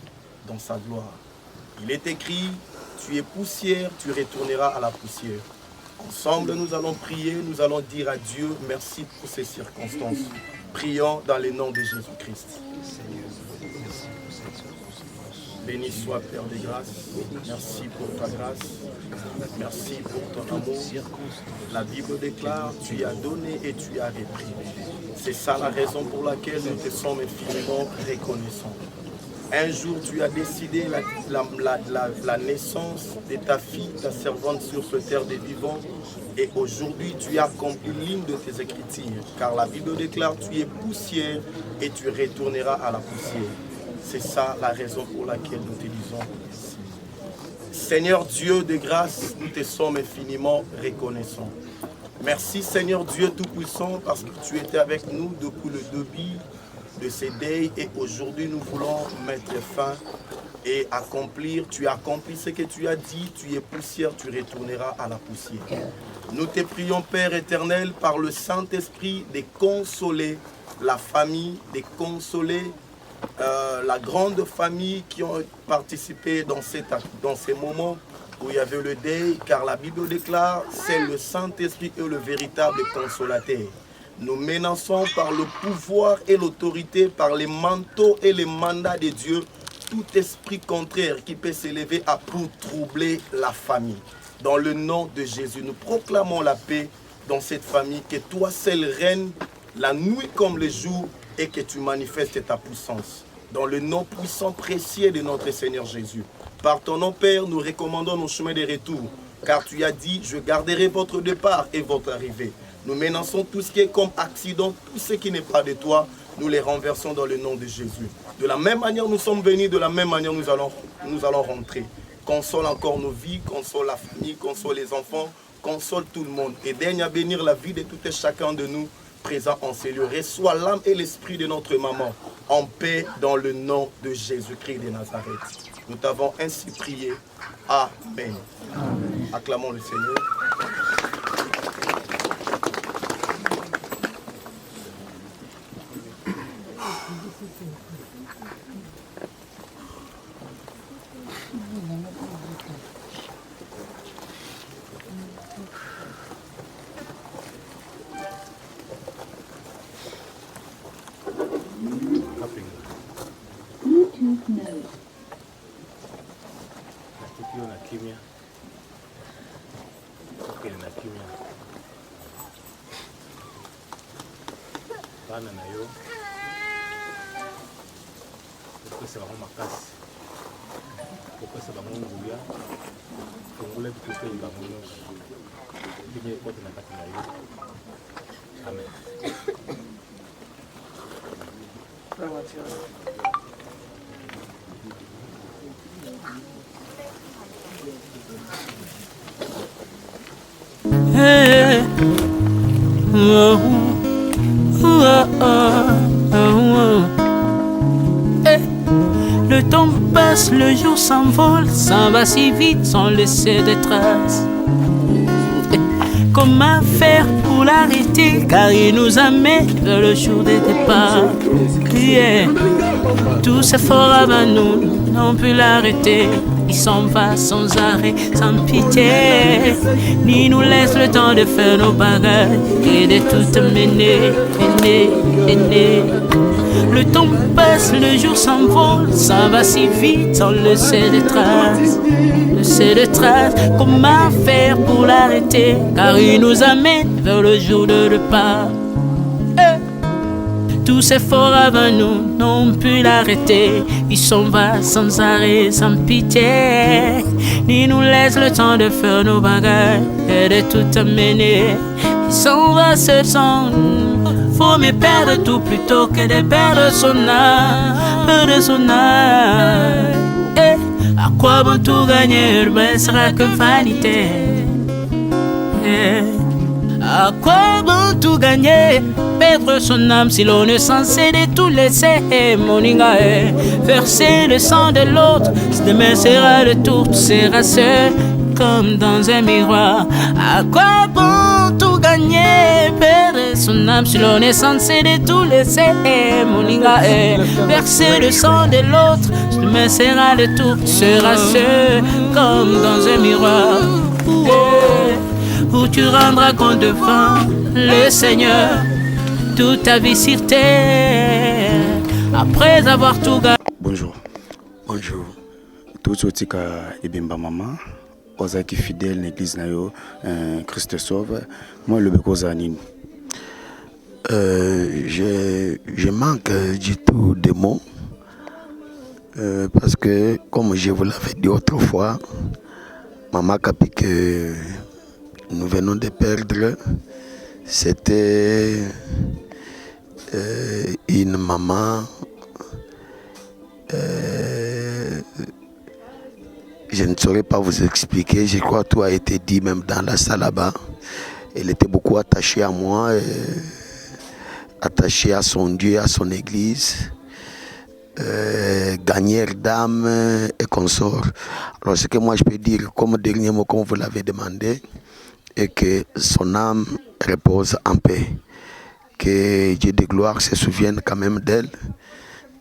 dans sa gloire. Il est écrit, tu es poussière, tu retourneras à la poussière. Ensemble, nous allons prier, nous allons dire à Dieu merci pour ces circonstances. Prions dans le nom de Jésus-Christ. Béni soit Père des grâces. Merci pour ta grâce. Merci pour ton amour. La Bible déclare, tu as donné et tu as repris. C'est ça la raison pour laquelle nous te sommes infiniment reconnaissants. Un jour, tu as décidé la naissance de ta fille, ta servante sur cette terre des vivants. Et aujourd'hui, tu as accompli l'une de tes écritures. Car la Bible déclare, tu es poussière et tu retourneras à la poussière. C'est ça la raison pour laquelle nous te disons ici. Seigneur Dieu de grâce, nous te sommes infiniment reconnaissants. Merci Seigneur Dieu Tout-Puissant parce que tu étais avec nous depuis le début de ces deuils et aujourd'hui nous voulons mettre fin et accomplir. Tu as accompli ce que tu as dit, tu es poussière, tu retourneras à la poussière. Nous te prions Père éternel par le Saint-Esprit de consoler la famille, de consoler la grande famille qui ont participé dans ces moments où il y avait le deuil, car la Bible déclare, c'est le Saint-Esprit et le véritable consolateur. Nous menaçons par le pouvoir et l'autorité, par les manteaux et les mandats de Dieu, tout esprit contraire qui peut s'élever pour troubler la famille. Dans le nom de Jésus, nous proclamons la paix dans cette famille, que toi seul règne la nuit comme le jour et que tu manifestes ta puissance. Dans le nom puissant précieux de notre Seigneur Jésus. Par ton nom, Père, nous recommandons nos chemins de retour, car tu as dit, je garderai votre départ et votre arrivée. Nous menaçons tout ce qui est comme accident, tout ce qui n'est pas de toi, nous les renversons dans le nom de Jésus. De la même manière nous sommes venus, de la même manière nous allons rentrer. Console encore nos vies, console la famille, console les enfants, console tout le monde. Et daigne à bénir la vie de tout et chacun de nous présents en ces lieux. Reçois l'âme et l'esprit de notre maman en paix dans le nom de Jésus-Christ de Nazareth. Nous t'avons ainsi prié. Amen. Acclamons le Seigneur. bana na yo kopesa bango makasi kopesa bango nguya fungola bitokeli bango nyonso binye ekote na kati na yo. Amen. Hey. Oh. Hey. Le temps passe, le jour s'envole, s'en va si vite sans laisser de traces. Hey. Comment faire pour l'arrêter, car il nous amène vers le jour des départs. Yeah. Tout s'effort avant nous, n'ont pu l'arrêter. Il s'en va sans arrêt, sans pitié, ni nous laisse le temps de faire nos bagages et de tout mener. Le temps passe, le jour s'envole, ça va si vite sans laisser de traces. Comment faire pour l'arrêter, car il nous amène vers le jour de repas. Tous ces forts avant nous n'ont pu l'arrêter. Il s'en va sans arrêt, sans pitié, ni nous laisse le temps de faire nos bagages et de tout amener. Il s'en va seul sans nous. Faut me perdre tout plutôt que de perdre son âme, Et à quoi bon tout gagner, ben sera que vanité. À quoi bon tout gagner, perdre son âme si l'on est censé de tout laisser. Moninga, verser le sang de l'autre, demain sera le tour, tu seras seul comme dans un miroir. À quoi bon tout gagner, perdre son âme si l'on est censé de tout laisser. Moninga, verser le sang de l'autre, demain sera le tour, tu seras seul comme dans un miroir. Où tu rendras compte devant le Seigneur toute ta vie sur terre, après avoir tout gagné. Bonjour. Tout otika ebemba mama ozaki fidèle l'église na yo Christ sauve moi le bekoza nini. Je manque du tout de mots parce que comme je vous l'avais dit autrefois, Maman Kapi que nous venons de perdre, c'était une maman, je ne saurais pas vous expliquer, je crois que tout a été dit même dans la salle là-bas. Elle était beaucoup attachée à moi, attachée à son Dieu, à son église. Gagnère d'âme et consort. Alors ce que moi je peux dire comme dernier mot, comme vous l'avez demandé, est que son âme repose en paix. Que Dieu de gloire se souvienne quand même d'elle,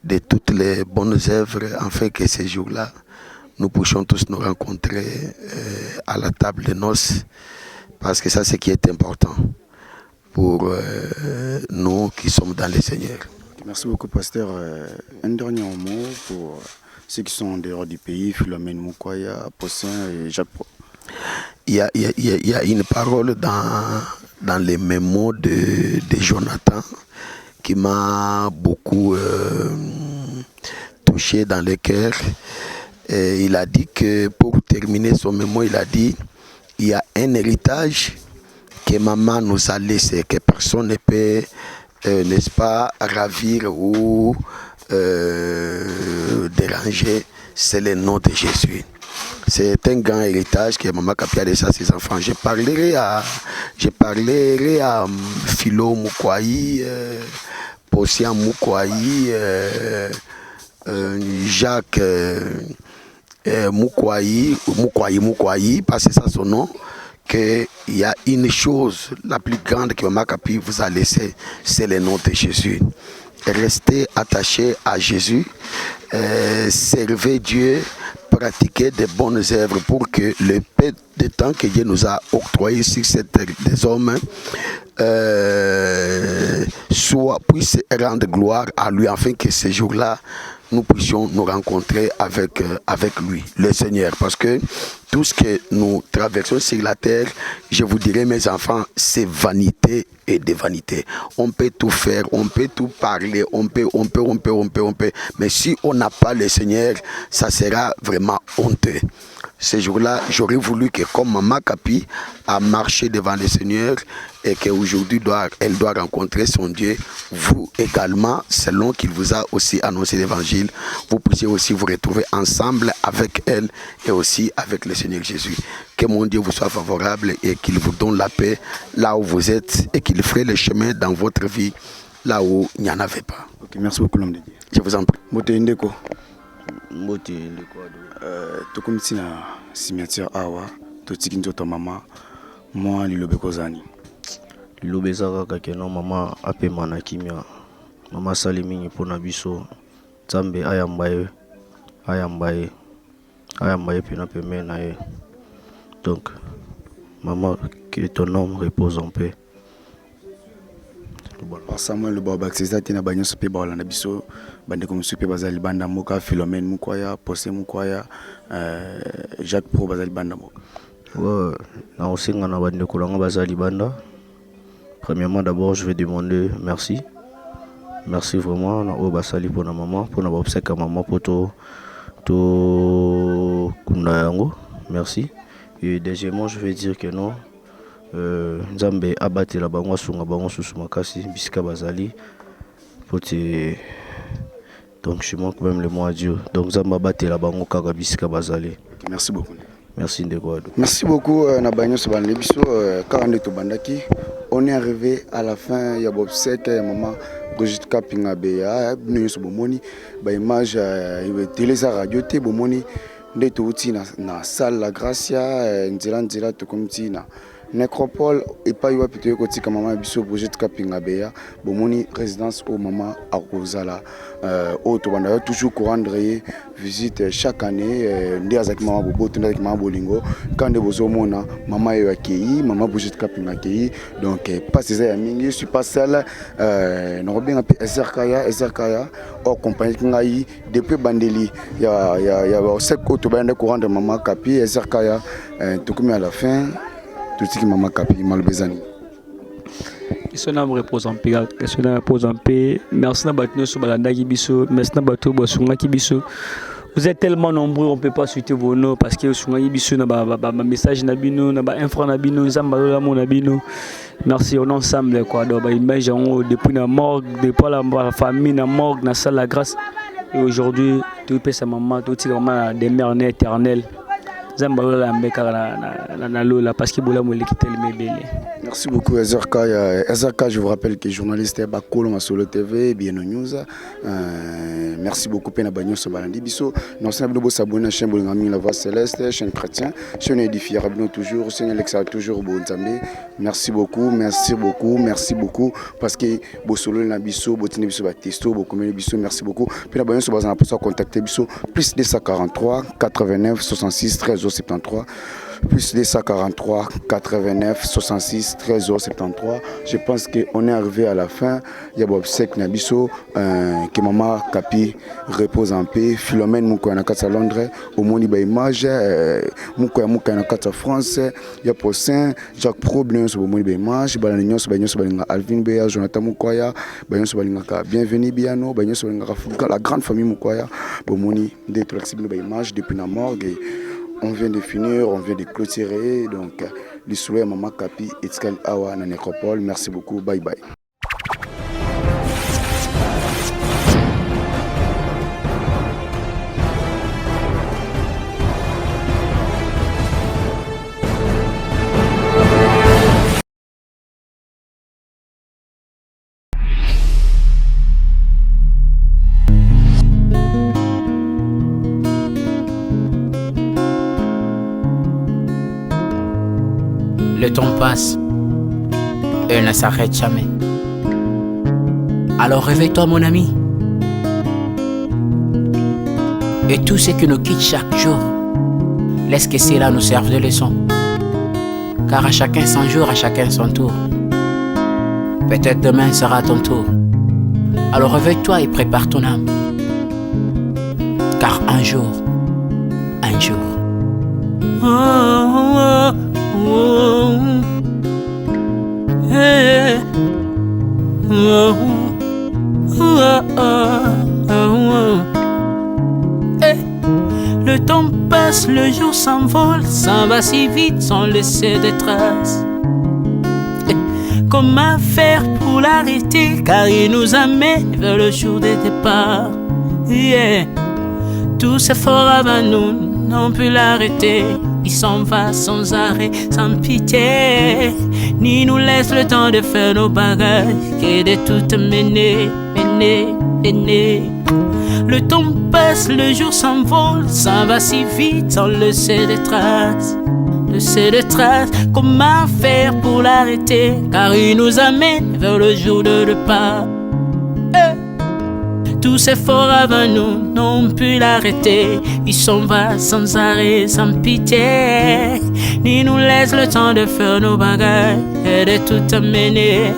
de toutes les bonnes œuvres, afin que ces jours-là, nous puissions tous nous rencontrer à la table de noces, parce que ça c'est ce qui est important pour nous qui sommes dans le Seigneur. Merci beaucoup, pasteur. Un dernier mot pour ceux qui sont en dehors du pays, Philomène Mukwaya, Possin et Jacques Pro. Il y a une parole dans les mémos de Jonathan qui m'a beaucoup touché dans le cœur. Et il a dit que pour terminer son mémo, il a dit il y a un héritage que maman nous a laissé, que personne ne peut n'est-ce pas, ravir ou déranger, c'est le nom de Jésus. C'est un grand héritage que Maman Kapi a laissé à ses enfants. Je parlerai à Philo Mukwayi, Possian Mukwayi, Jacques Mukwayi, parce que c'est ça son nom. Qu'il y a une chose la plus grande que Maman Kapi vous a laissée, c'est le nom de Jésus. Restez attachés à Jésus, servez Dieu, pratiquez de bonnes œuvres pour que le peu de temps que Dieu nous a octroyé sur cette terre des hommes puisse rendre gloire à lui, afin que ces jours-là, nous puissions nous rencontrer avec lui, le Seigneur. Parce que tout ce que nous traversons sur la terre, je vous dirais, mes enfants, c'est vanité et de vanité. On peut tout faire, on peut tout parler, on peut. Mais si on n'a pas le Seigneur, ça sera vraiment honteux. Ces jours-là, j'aurais voulu que comme Maman Kapi a marché devant le Seigneur et qu'aujourd'hui elle doit rencontrer son Dieu, vous également, selon qu'il vous a aussi annoncé l'évangile, vous puissiez aussi vous retrouver ensemble avec elle et aussi avec le Seigneur Jésus. Que mon Dieu vous soit favorable et qu'il vous donne la paix là où vous êtes et qu'il ferait le chemin dans votre vie là où il n'y en avait pas. Ok, merci beaucoup l'homme de Dieu. Je vous en prie. Mote Ndeko. Tokomiti na cimetière awa totiki nzoto mama moi lilobe kozani lilobe ezaka kaka no mama apema na kimia mama asali mingi mpona biso nzambe ayamba ye pena pembeni na ye. Donc maman, que ton nom repose en paix. Samuel Lobo Baxisa tina banyo sope balanda biso bande comme sope bazali banda moka Philomène Mukwaya, Posé Mukwaya, Jacques Pro bazali banda moka. Ouais, na osenga na bande kolanga bazali banda. Premièrement d'abord, je vais demander merci. Merci vraiment na o basali pour na maman, pour na obsèque maman pour to kunda yango. Merci. Et deuxièmement, je vais dire que non. Nzambe abatela bango sunga bango susu makasi bisika bazali pote. Donc je manque même le mot à Dieu. Donc Nzambe abatela bango kaka bisika bazali. Merci beaucoup. Merci Ndeko. Merci beaucoup Nabanyo Sobanle biso 42 bandaki. On est arrivé à la fin ya bobsek maman Brigitte Kapinga Beya nous so bomoni ba image télé sa radio te bomoni ndeto uti na salle la Gracia nzela to komiti na Nécropole et pas yoa plutôt côté comme maman biso projet Kapinga Beya bomoni résidence au maman à Rosala au Tobanda toujours courant de visite chaque année ndé azaki maman bobo tunda avec maman bolingo quand de bozo mona maman yo accueilli maman projet Kapinga accueilli donc pas ces ya mingi je suis pas seul no bien un peu SRKaya au compagnie ngai depuis Bandeli ya c'est ko Tobanda courant de maman Kapi SRKaya tout comme à la fin tout ce qui m'a capé malbezani. Son âme repose en paix, son âme repose en paix. Merci à Batno Sobalanda Kibiso, merci à Bato Bosunga Kibiso. Vous êtes tellement nombreux, on ne peut pas citer vos noms parce que Sunga Kibiso n'a pas message Nabino, n'a pas infra Nabino, Zambalo mon Nabino. Merci, on est ensemble quoi. Donc image depuis la morgue, depuis la famille, la morgue, la salle la grâce. Et aujourd'hui, tout peut sa maman, tout est maman des mères éternelles. Merci beaucoup Ezerka, je vous rappelle que journaliste est Bakolo Solo TV, bien news. Merci beaucoup Pena Bagno Sobalandi Biso. Nous sommes abonnés à la chaîne La Voix Céleste, chaîne chrétien, chaîne édifiée Rabino toujours, chaîne Alexa toujours Bonzambe. Merci beaucoup parce que Bosolo na Biso, Botine Biso Batisto, Bokomene Biso, merci beaucoup. Pena Bagno Sobalandi pour contacter Biso plus 243 89 66 13 73 plus 243 89 66 13 73. Je pense qu'on est arrivé à la fin. Il y a Bob Sek Nabiso, que maman Kapi repose en paix. Philomène Moukoya Nakata Londres, au Moni Baimage, Moukoya Nakata France, il y a Possin, Jacques Problème sur Moni Baimage, Balanignon sur Alvin Béa, Jonathan Moukoya, Bagnon sur Bienvenue Biano, Bagnon sur la grande famille Moukoya, Bomoni, des flexibles Baimage depuis la morgue. On vient de finir, on vient de clôturer. Donc, le souhait Maman Kapi et Tskal Awa na Nécropole. Merci beaucoup. Bye bye. Le temps passe, elle ne s'arrête jamais. Alors réveille-toi mon ami. Et tout ce qui nous quitte chaque jour, laisse que cela nous serve de leçon. Car à chacun son jour, à chacun son tour. Peut-être demain sera ton tour. Alors réveille-toi et prépare ton âme. Car un jour, oh, oh, oh, hey, oh, oh, oh, oh. Hey. Le temps passe, le jour s'envole, s'en va si vite sans laisser de traces. Hey. Comment faire pour l'arrêter, car il nous amène vers le jour de départ. Yeah. Tout s'effort avant nous, n'ont pu l'arrêter. Il s'en va sans arrêt, sans pitié, ni nous laisse le temps de faire nos bagages, que de tout mener. Le temps passe, le jour s'envole, s'en va si vite sans laisser de traces. Comment faire pour l'arrêter, car il nous amène vers le jour de départ. Tous ces forts avant nous n'ont pu l'arrêter. Il s'en va sans arrêt, sans pitié, ni nous laisse le temps de faire nos bagages et de tout amener.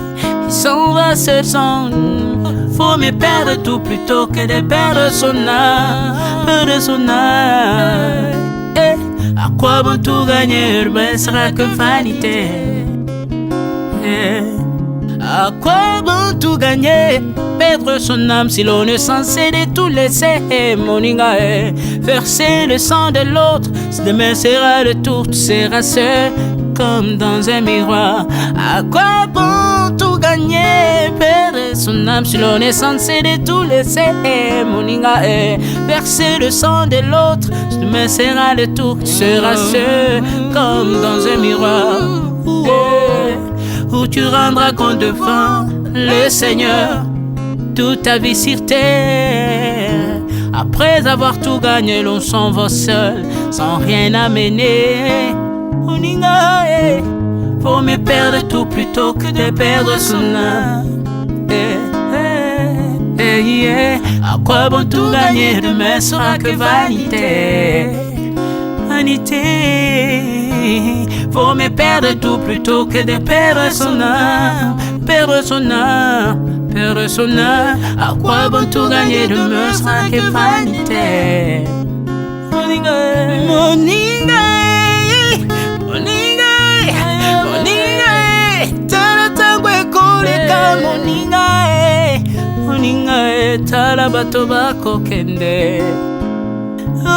Il s'en va seul sans nous. Faut mieux perdre tout plutôt que de perdre son âme, à quoi bon tout gagner, ben sera que vanité. À quoi bon tout gagner, perdre son âme si l'on est censé de tout laisser. Moninga, verser le sang de l'autre, demain sera le tour, tu seras seul comme dans un miroir. À quoi bon tout gagner, perdre son âme si l'on est censé de tout laisser. Moninga, verser le sang de l'autre, demain sera le tour, tu seras seul comme dans un miroir. Où tu rendras compte devant le Seigneur toute ta vie sur terre. Après avoir tout gagné, l'on s'en va seul, sans rien amener. Vaut mieux perdre tout plutôt que de perdre son âme. À quoi bon tout gagner, demain sera que vanité. Vanité. Vaut mieux perdre tout plutôt que de perdre son âme. Perdre son âme, perdre son âme. À quoi bon tout gagner, demain sera que vanité. Moninga, Moninga, Moninga, Moninga, tala tangwe koleka Moninga, Moninga, tala bato bako kende.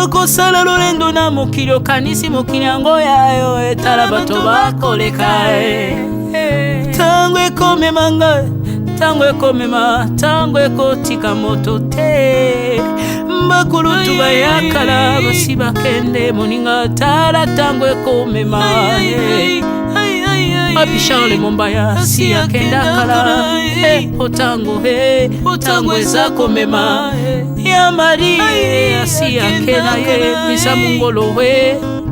Okosala lolendo na mokili okanisi mokili yango yayo, tala bato bako leka. Tango ekomema ngai, tango ekomema, tango ekotika moto te. Bakulutu bayakala basi bakende Moninga, tala tango ekomema. Papi Charles Mombaya si akenda kala. Otango otango eza komema. Ya Mari si akena ye misa mungolo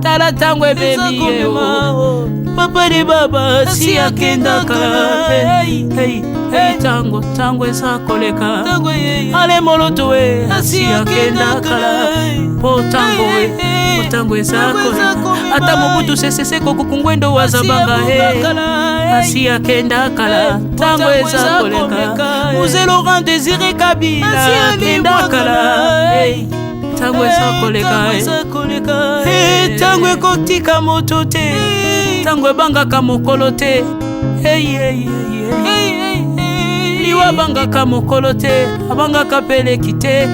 tala tango ebebi ye. Papa de baba si akenda kala. Tango tango eza koleka. Ale moloto si akenda kala. Potango otango eza koleka. Ata Mobutu sese kokukungwendo wazabanga asi akenda kala. Tango eza koleka. Mzee Laurent Désiré Kabila akenda kala. Tango eza koleka. Tango ekotika moto te, tango ebangaka mokolo te. Liwa bangaka mokolo te, abangaka peleki te.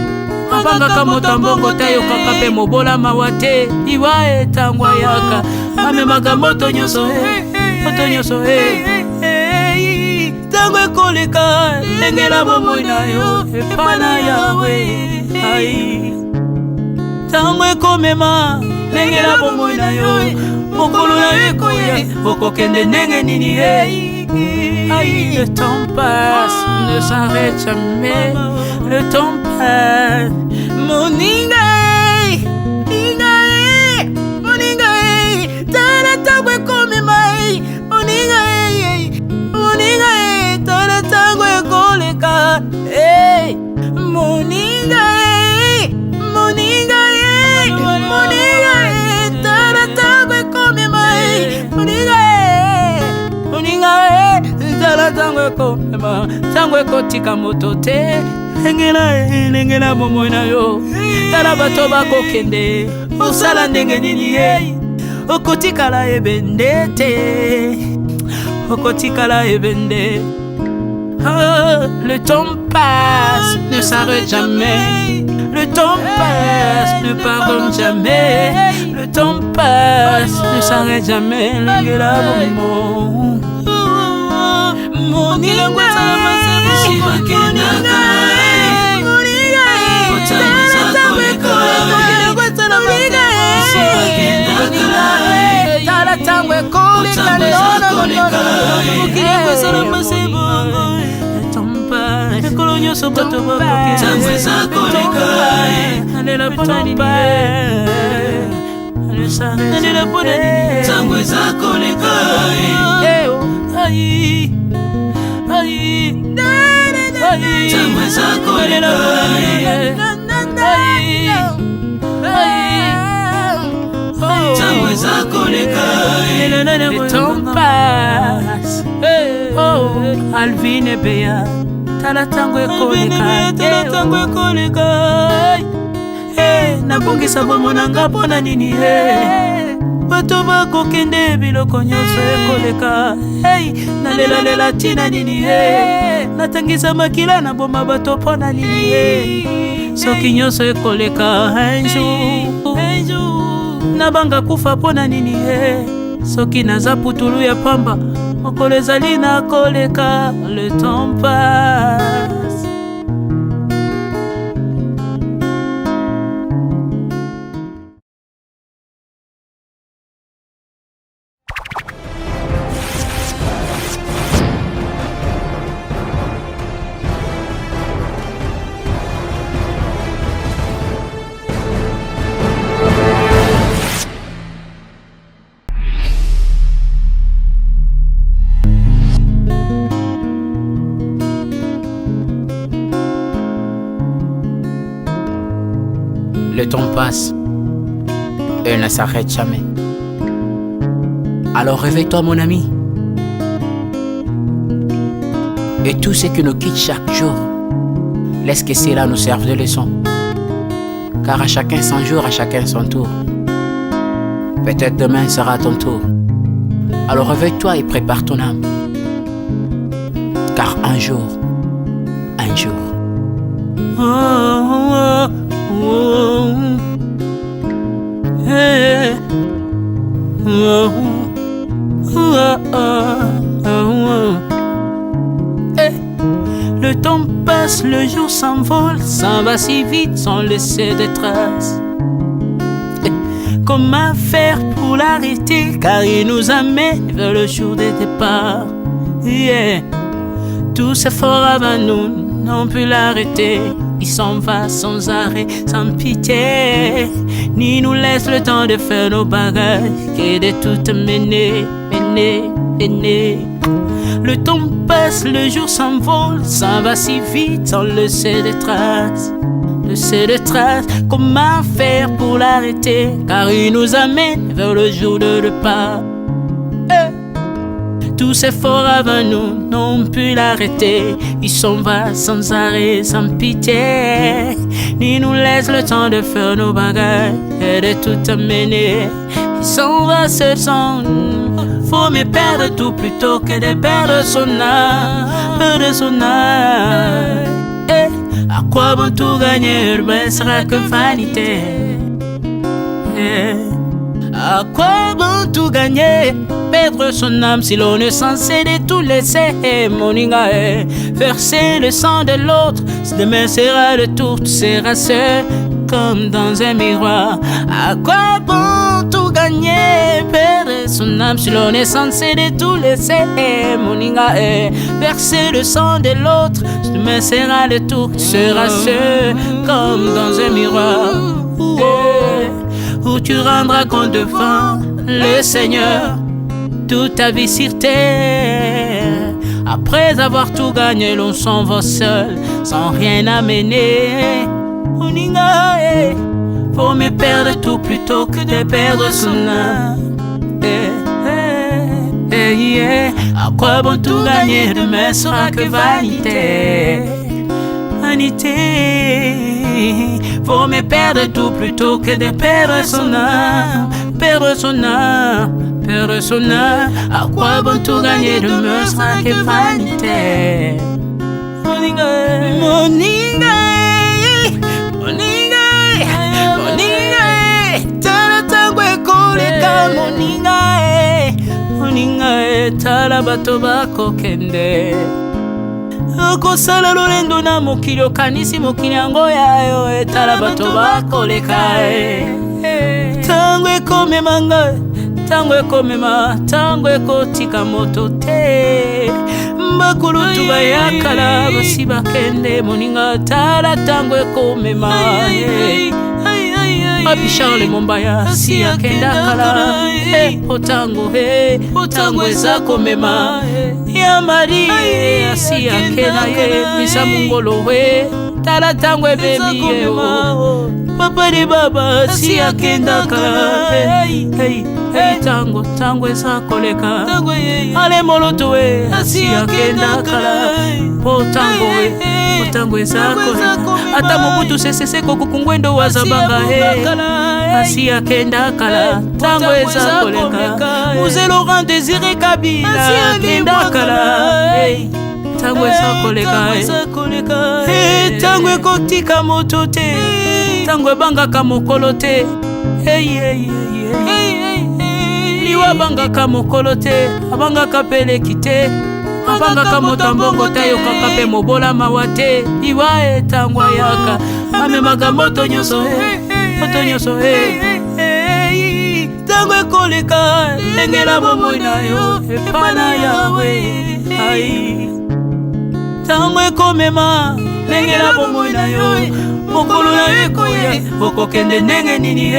Abangaka motambongo te, yokaka pe mobola mawa te. Liwa tango ayaka, amemaka moto nyonso moto nyonso tango ekoleka, engela bomoi na yo epana yawe. Tango ekomema, engela bomoi na yo mokolo na yo ekoya, okokende ndenge nini le temps passe, ne s'arrête jamais. Le temps passe. Moninga, Moninga, Moninga, tala tango ekomema. Moninga, Moninga, tala tango ekoleka. Moninga, Moninga, Moninga, tala tango ekomema. Moninga, Moninga, tala tango ekomema. Tango ekotika moto te. Engela bomoi na yo, tala bato bakokende. Osala ndenge nini okotikala ebende te, okotikala ebende. Le temps passe, ne s'arrête jamais. Le temps passe, ne pardonne jamais. Le temps passe, ne s'arrête jamais. Engela bomoi Moninga, tala tango ekoleka. Ekolo nyonso bato bakokende. Alela mpona nini alela mpona nini tango eza koleka. Tango eza koleka. Tango eza koleka. Le temps passe. Oh, Alvin et Béa, tala tango ekoleka. Tala tango ekoleka. Nabongisa bomona nga mpona nini bato bakokende biloko nyonso ekoleka. Nalelalela tina nini natangisa makila na boma bato mpona nini soki nyonso ekoleka. Un jour nabanga kufa mpona nini soki naza putulu ya pamba mokolo ezali na koleka. Le temps passe. Le temps passe, elle ne s'arrête jamais. Alors réveille-toi mon ami. Et tout ce qui nous quitte chaque jour, laisse que cela nous serve de leçon. Car à chacun son jour, à chacun son tour. Peut-être demain sera ton tour. Alors réveille-toi et prépare ton âme. Car un jour, oh, oh, oh, hey, oh, oh, oh, oh. Hey. Le temps passe, le jour s'envole, s'en va si vite sans laisser de traces. Hey. Comment faire pour l'arrêter, car il nous amène vers le jour de départ. Yeah. Tout s'effort avant nous n'ont pu l'arrêter. Il s'en va sans arrêt, sans pitié, ni nous laisse le temps de faire nos bagages, que de tout mener. Le temps passe, le jour s'envole, s'en va si vite sans laisser de traces. Comment faire pour l'arrêter, car il nous amène vers le jour de départ. Tous ces forts avant nous n'ont pu l'arrêter. Il s'en va sans arrêt, sans pitié, ni nous laisse le temps de faire nos bagages et de tout amener. Il s'en va seul sans. Faut me perdre tout plutôt que de perdre son âme, À quoi bon tout gagner, mais sera que vanité. À quoi bon tout gagner, perdre son âme si l'on est censé de tout laisser. Mon inga, verser le sang de l'autre, demain sera le tour, tu seras seul comme dans un miroir. À quoi bon tout gagner, perdre son âme si l'on est censé de tout laisser. Mon inga, verser le sang de l'autre, demain sera le tour, tu seras seul comme dans un miroir. Où tu rendras compte devant le Seigneur toute ta vie sur terre. Après avoir tout gagné, l'on s'en va seul sans rien amener. Faut me perdre tout plutôt que de perdre son âme. À quoi bon tout gagner, demain sera que vanité. Faut me perdre tout plutôt que de perdre son âme. À quoi bon tout gagner, demain sera que vanité. Tala bato bako kende okosala lolendo na mokili okanisi mokili yango yayo. Tala bato bakoleka ntango ekomema ngai, ntango ekomema, ntango ekotika moto te. Bakulutu bayakala basi bakende moninga. Tala ntango ekomema Papi Charles Mombaya si akenda kala. Otango eza komema ya Mari si akena ye misa mungolo we. Tala tango ebebi ye papa de baba si akenda kala. Tango eza koleka ale moloto we si akenda kala. Tango eza koleka ata mobutu sesese kokukungwendo wazabanga asi akenda kala. Tango eza koleka Mzee Laurent Désiré Kabila akenda kala. Tango eza koleka tango ekotika moto te, tango ebangaka mokolo te. Liwa bangaka mokolo te, abangaka peleki te, abangaka moto mbongo te, yokaka pe mobola mawa te. Liwa tango ayaka amemaka moto nyonso tango ekoleka lengela bomoi na yo epana yawe. Tango ekomema lengela bomoi na yo mokolo na yo ekoya okokende ndenge nini.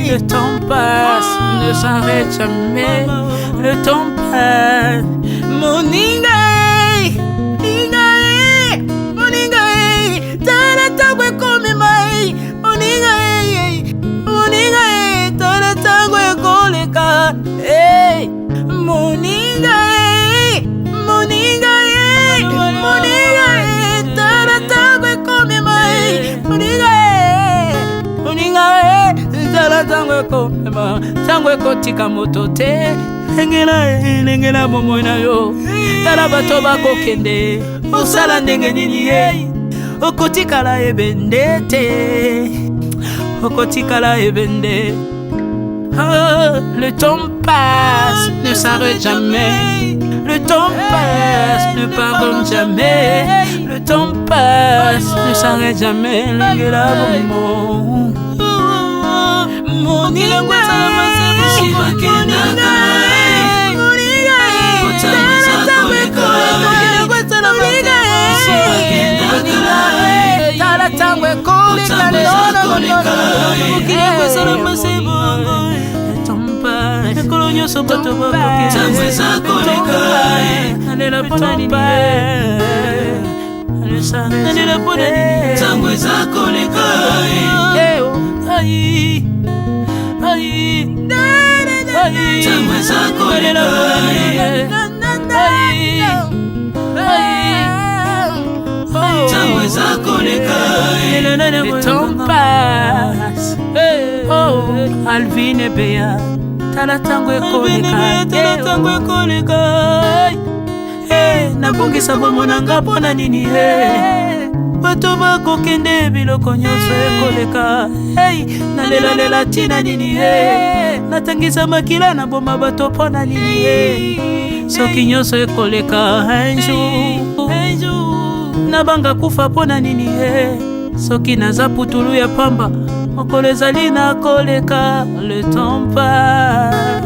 Le temps passe, ne s'arrête jamais. Le temps passe. Moninga, tala tango ekomema Tango ekotika moto te lengela bomoi na yo. Tala bato bakokende osala ndenge nini ye. Okotikala ebende te, okotikala ebende. Le temps passe, ne s'arrête jamais. Le temps passe, ne pardonne jamais. Le temps passe, ne s'arrête jamais. Lengela bomo. Moni lengwa salamase shiva kenaka. Tala tangwe kolika Kolonyo sobato bakoke tangwe za koleka alela pona nini alela pona nini tangwe za koleka ai tangwe za koleka tangwe za koleka le temps passe. Oh Alvin et Béa tala tango ekoleka nabongisa bomo nanga mpona nini bato bakokende biloko nyonso ekoleka nalelalela ntina nini natangisa makila na boma bato mpona nini soki nyonso ekoleka un jour nabanga kufa mpona nini soki naza putulu ya pamba mokolo ezali na koleka le temps passe.